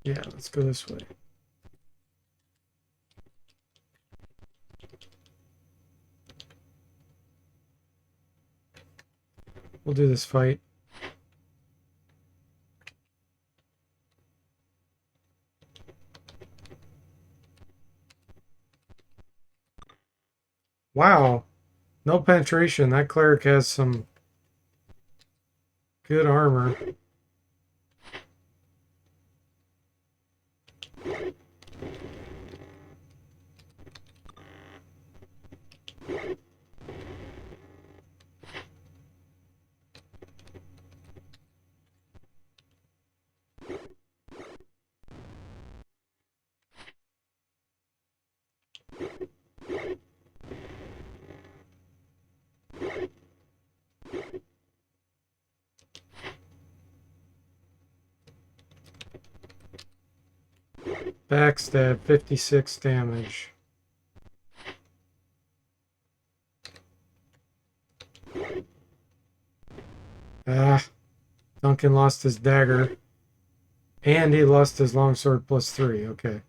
Yeah, let's go this way. We'll do this fight. Wow. No penetration. That cleric has some good armor. Backstab, 56 damage. Ah, Duncan lost his dagger. And he lost his longsword +3. Okay.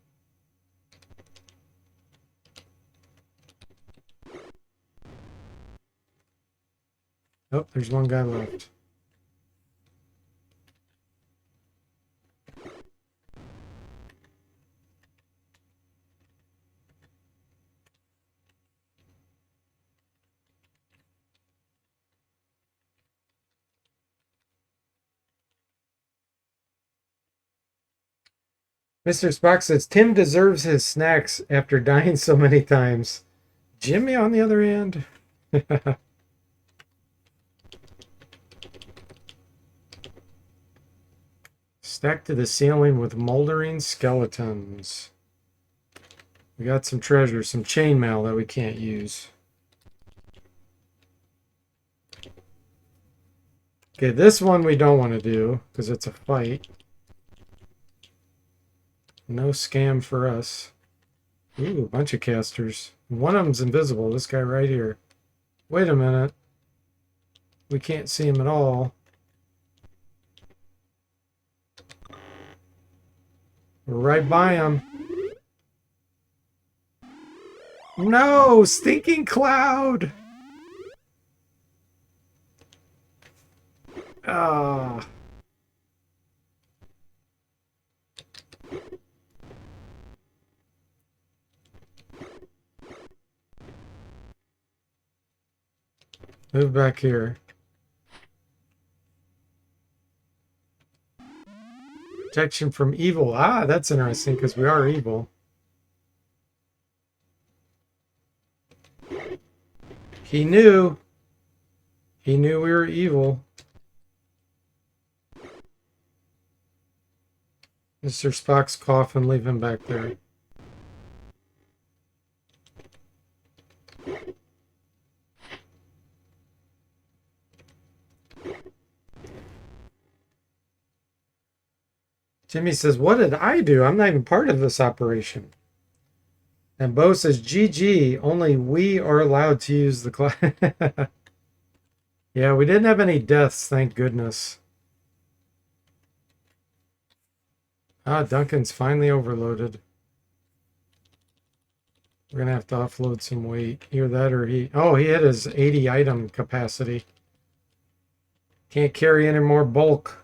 Oh, there's one guy left. Mr. Spock says, Tim deserves his snacks after dying so many times. Jimmy, on the other hand. Stacked to the ceiling with moldering skeletons. We got some treasure, some chainmail that we can't use. Okay, this one we don't want to do because it's a fight. No scam for us. Ooh, a bunch of casters. One of them's invisible, this guy right here. Wait a minute. We can't see him at all. We're right by him. No! Stinking cloud! Ah. Move back here. Protection from evil. Ah, that's interesting because we are evil. He knew. He knew we were evil. Mr. Spock's coffin, leave him back there. Jimmy says, what did I do? I'm not even part of this operation. And Bo says, GG, only we are allowed to use the class. Yeah, we didn't have any deaths, thank goodness. Ah, Duncan's finally overloaded. We're going to have to offload some weight. Either that or he... Oh, he hit his 80 item capacity. Can't carry any more bulk.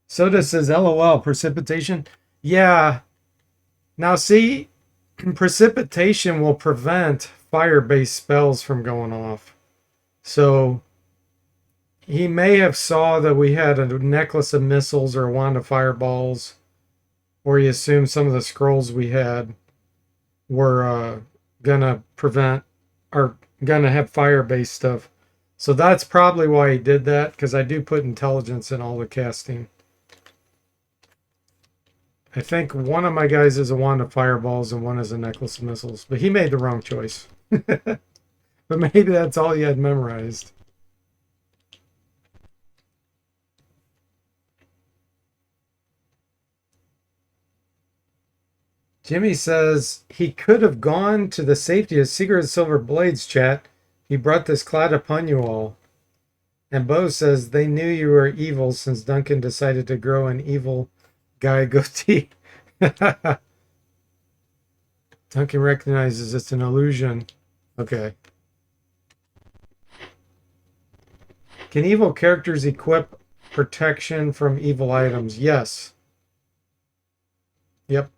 Soda says, LOL, precipitation? Yeah. Now, see, precipitation will prevent fire-based spells from going off. So, he may have saw that we had a necklace of missiles or a wand of fireballs, or he assumed some of the scrolls we had were gonna prevent, or gonna have fire-based stuff. So that's probably why he did that, because I do put intelligence in all the casting. I think one of my guys is a wand of fireballs and one is a necklace of missiles. But he made the wrong choice. But maybe that's all he had memorized. Jimmy says he could have gone to the safety of Secret Silver Blades, chat. He brought this cloud upon you all. And Bo says they knew you were evil since Duncan decided to grow an evil guy goatee. Duncan recognizes it's an illusion. Okay. Can evil characters equip protection from evil items? Yes. Yep.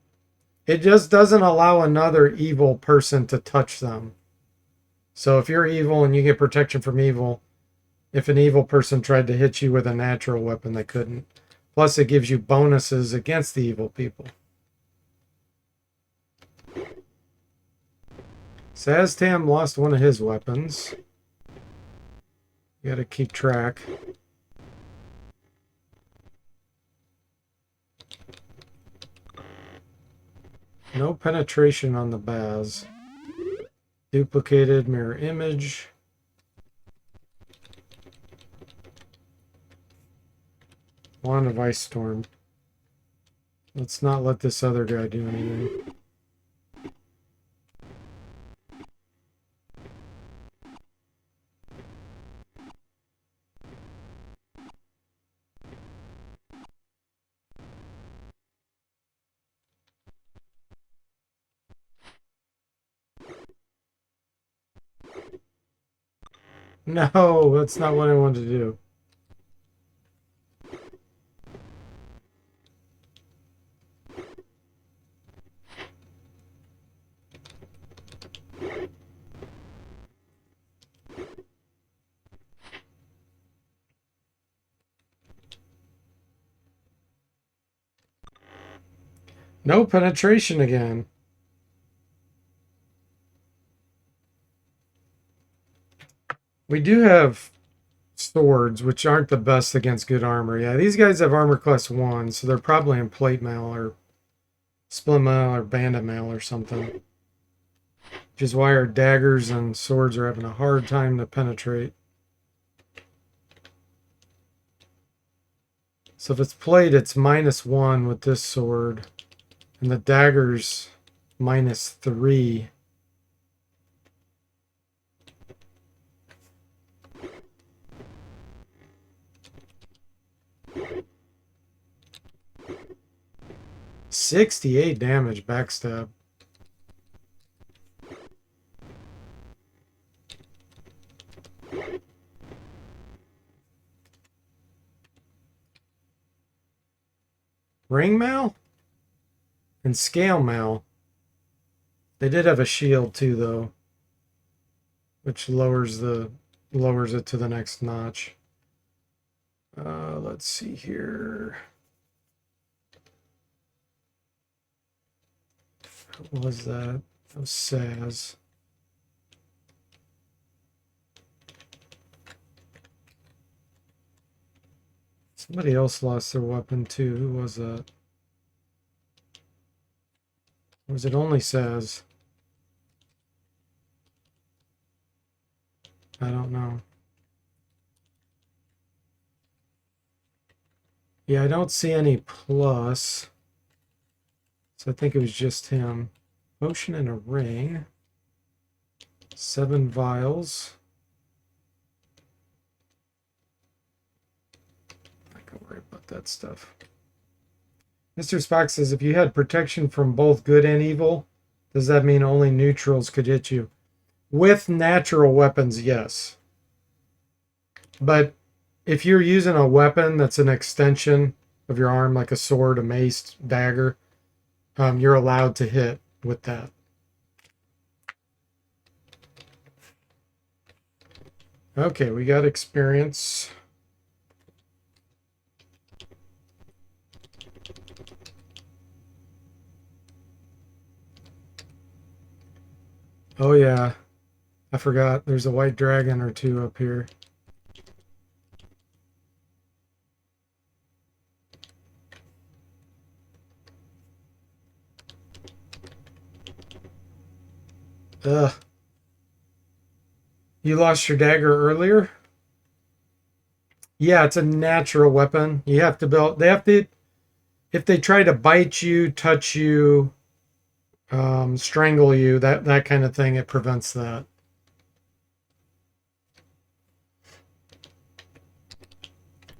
It just doesn't allow another evil person to touch them. So if you're evil and you get protection from evil, if an evil person tried to hit you with a natural weapon, they couldn't. Plus, it gives you bonuses against the evil people. Saztam lost one of his weapons. You gotta keep track. No penetration on the Baz. Duplicated mirror image. Wand of Ice Storm. Let's not let this other guy do anything. No, that's not what I wanted to do. No penetration again. We do have swords, which aren't the best against good armor. Yeah, these guys have armor class 1, so they're probably in plate mail or split mail or bandit mail or something. Which is why our daggers and swords are having a hard time to penetrate. So if it's plate, it's -1 with this sword. And the dagger's -3. 68 damage backstab. Ring Mal and Scale Mal. They did have a shield too, though, which lowers it to the next notch. Let's see here. What was that? That was Saz. Somebody else lost their weapon too. Who was that? Or was it only Saz? I don't know. Yeah, I don't see any plus. So I think it was just him. Potion and a ring. 7 vials. I can worry about that stuff. Mr. Spock says, if you had protection from both good and evil, does that mean only neutrals could hit you? With natural weapons, yes. But if you're using a weapon that's an extension of your arm, like a sword, a mace, dagger, you're allowed to hit with that. Okay, we got experience. Oh yeah, I forgot. There's a white dragon or two up here. Ugh. You lost your dagger earlier? Yeah, it's a natural weapon. You have to build. They have to. If they try to bite you, touch you, strangle you, that kind of thing, it prevents that.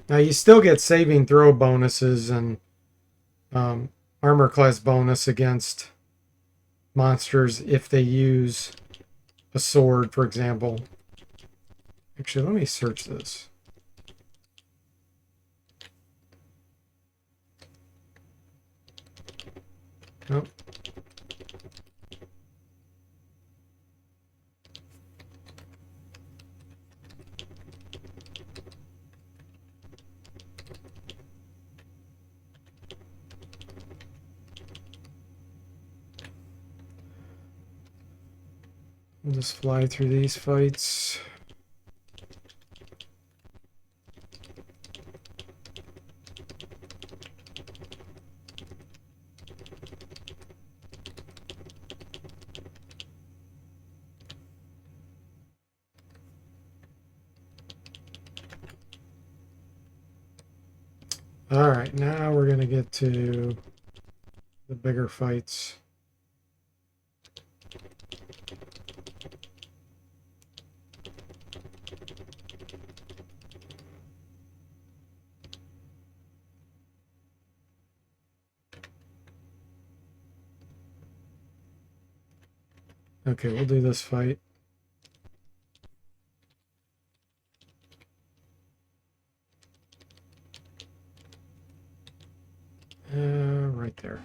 Now you still get saving throw bonuses and armor class bonus against monsters if they use a sword, for example. Actually, let me search this. Nope. We'll just fly through these fights. All right, now we're going to get to the bigger fights. Okay, we'll do this fight. Right there.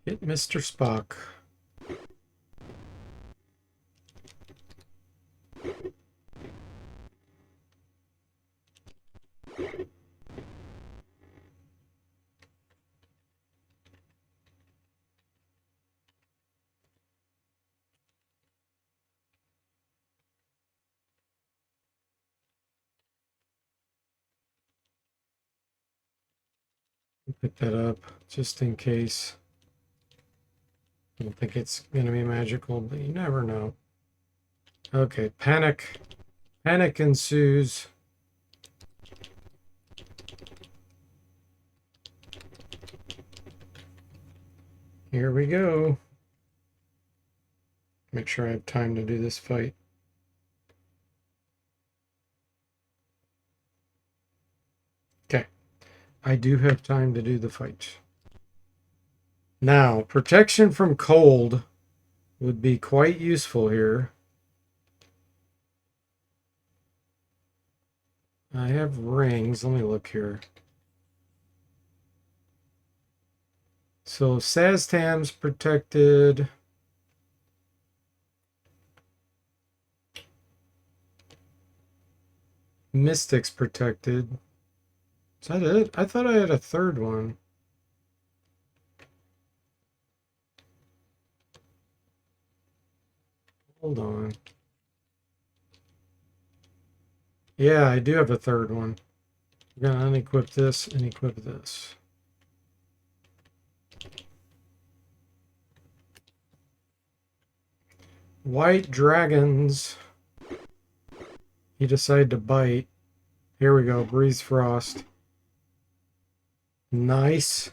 Hit Mr. Spock. Pick that up just in case. I don't think it's going to be magical, but you never know. Okay, panic. Panic ensues. Here we go. Make sure I have time to do this fight. Okay, I do have time to do the fight. Now, protection from cold would be quite useful here. I have rings. Let me look here. So Saztam's protected. Mystic's protected. Is that it? I thought I had a third one. Hold on. Yeah, I do have a third one. We're going to unequip this and equip this. White dragons. He decided to bite. Here we go. Breeze Frost. Nice.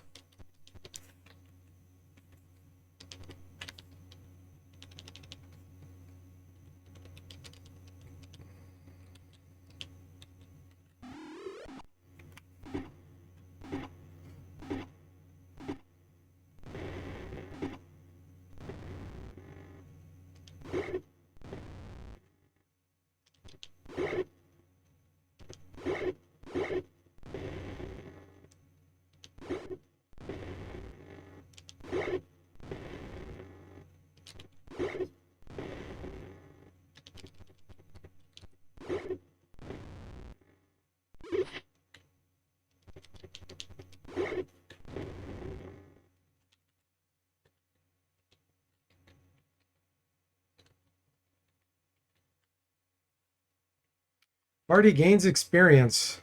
Party gains experience.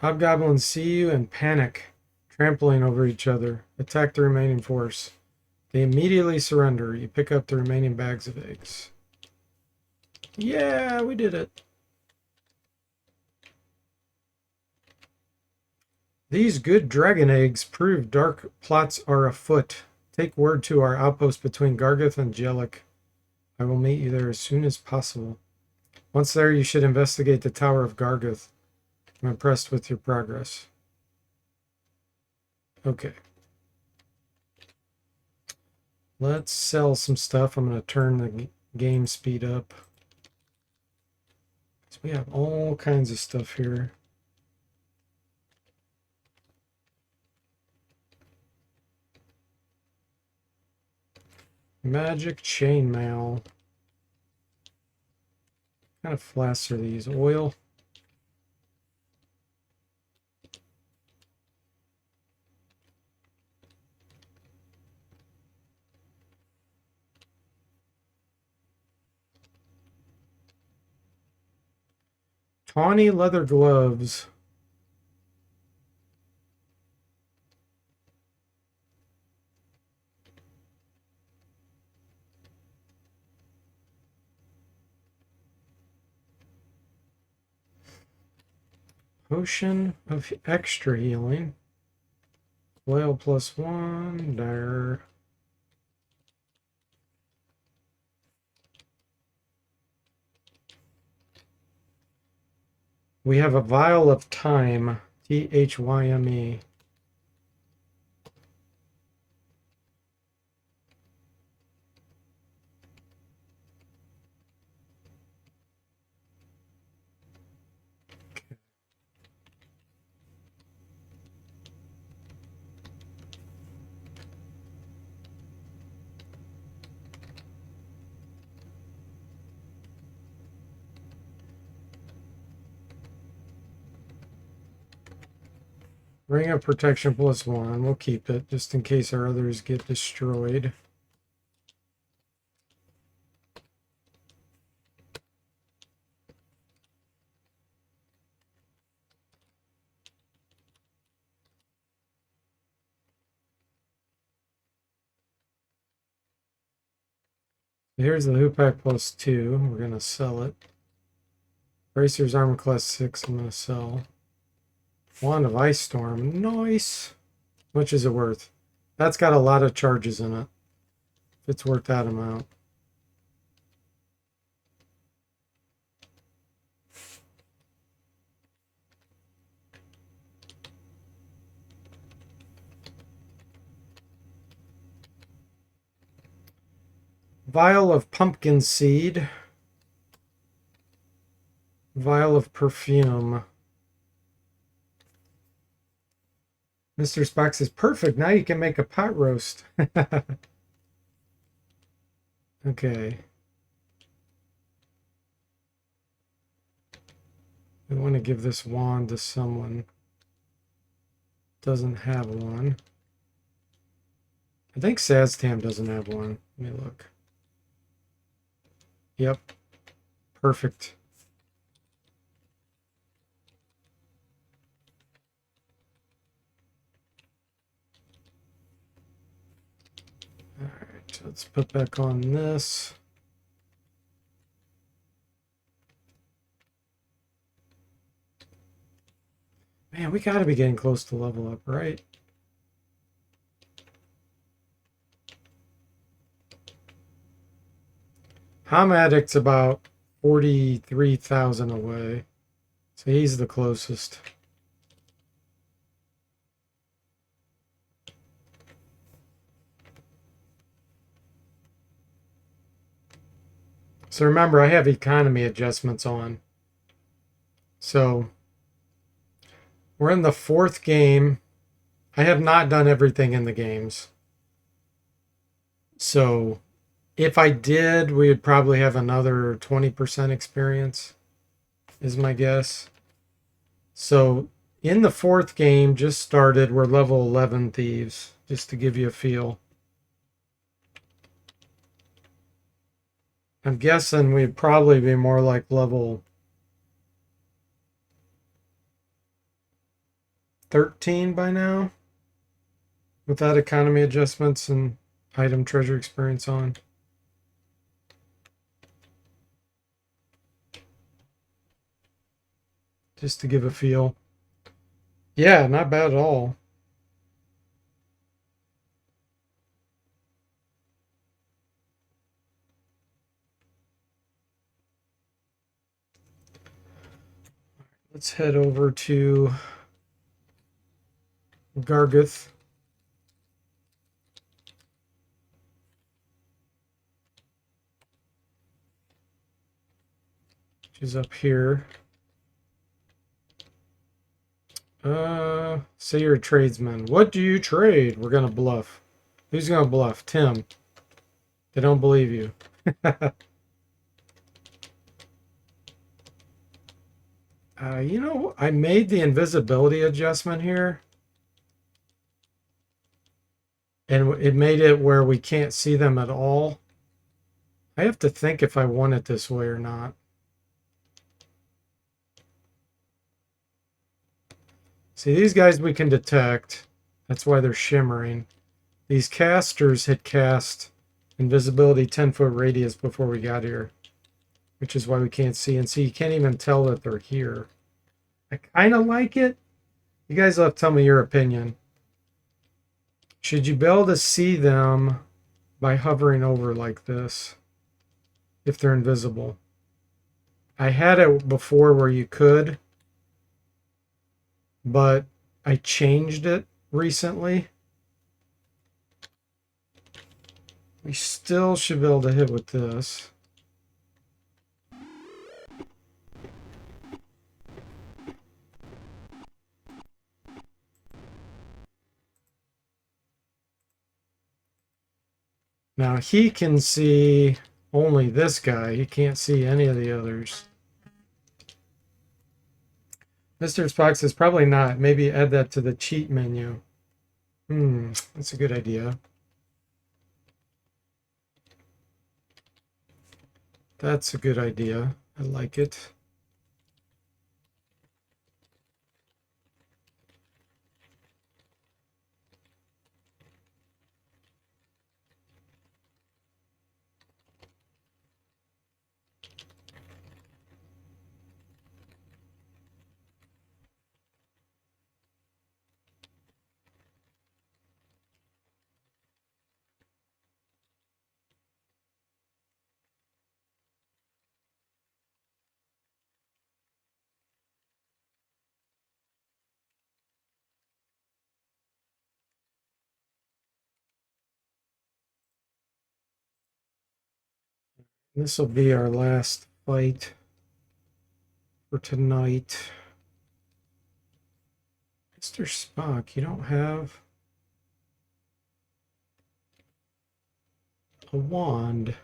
Hobgoblins see you and panic, trampling over each other. Attack the remaining force. They immediately surrender. You pick up the remaining bags of eggs. Yeah, we did it. These good dragon eggs prove dark plots are afoot. Take word to our outpost between Gargith and Jellic. I will meet you there as soon as possible. Once there, you should investigate the Tower of Gargith. I'm impressed with your progress. Okay. Let's sell some stuff. I'm going to turn the game speed up. So we have all kinds of stuff here. Magic chainmail. What kind of flasks are these? Oil? Tawny leather gloves. Potion of extra healing. Oil +1. There. We have a vial of thyme. Thyme. Ring of protection +1. We'll keep it just in case our others get destroyed. Here's the Hoopak +2. We're going to sell it. Bracers Armor Class 6. I'm going to sell. Wand of Ice Storm. Nice. How much is it worth? That's got a lot of charges in it. If it's worth that amount. Vial of Pumpkin Seed. Vial of Perfume. Mr. Spock says, perfect. Now you can make a pot roast. Okay. We want to give this wand to someone. Doesn't have one. I think Saztam doesn't have one. Let me look. Yep. Perfect. All right, let's put back on this. Man, we got to be getting close to level up, right? Hamadic's about 43,000 away. So he's the closest. So remember, I have economy adjustments on. So we're in the 4th game. I have not done everything in the games. So if I did, we would probably have another 20% experience, is my guess. So in the 4th game, just started, we're level 11 Thieves, just to give you a feel. I'm guessing we'd probably be more like level 13 by now, without economy adjustments and item treasure experience on. Just to give a feel. Yeah, not bad at all. Let's head over to Garguth. Which is up here. Say you're a tradesman. What do you trade? We're gonna bluff. Who's gonna bluff? Tim. They don't believe you. You know, I made the invisibility adjustment here. And it made it where we can't see them at all. I have to think if I want it this way or not. See, these guys we can detect. That's why they're shimmering. These casters had cast invisibility 10-foot radius before we got here, which is why we can't see. And see, you can't even tell that they're here. I kind of like it. You guys will have to tell me your opinion. Should you be able to see them by hovering over like this if they're invisible? I had it before where you could, but I changed it recently. We still should be able to hit with this. Now he can see only this guy. He can't see any of the others. Mr. Spock says probably not. Maybe add that to the cheat menu. That's a good idea. That's a good idea. I like it. This will be our last fight for tonight. Mr. Spock, you don't have a wand.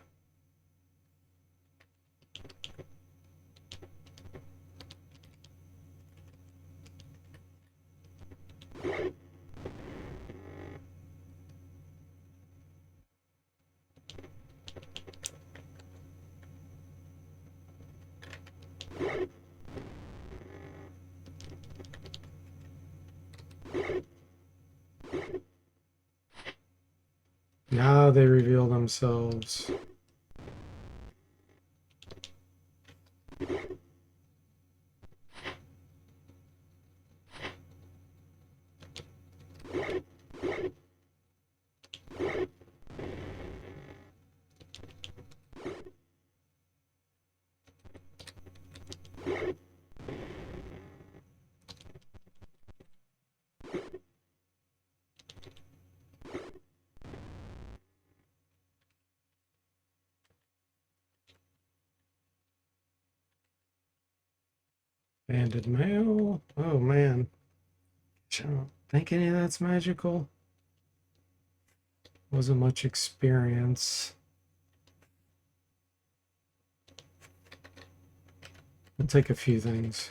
Now they reveal themselves. Banded mail. Oh man. I don't think any of that's magical. Wasn't much experience. I'll take a few things.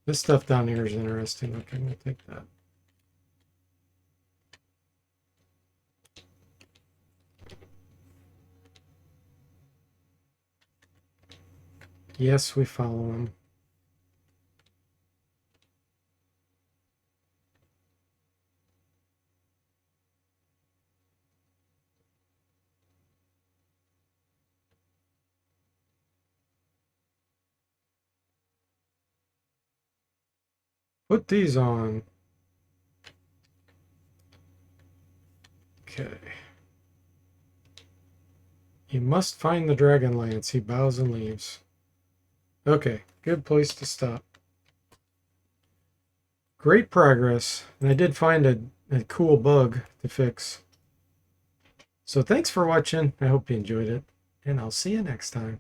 This stuff down here is interesting looking. I'll take that. Yes, we follow him. Put these on. Okay. You must find the dragon lance. He bows and leaves. Okay, good place to stop. Great progress. And I did find a cool bug to fix. So thanks for watching. I hope you enjoyed it. And I'll see you next time.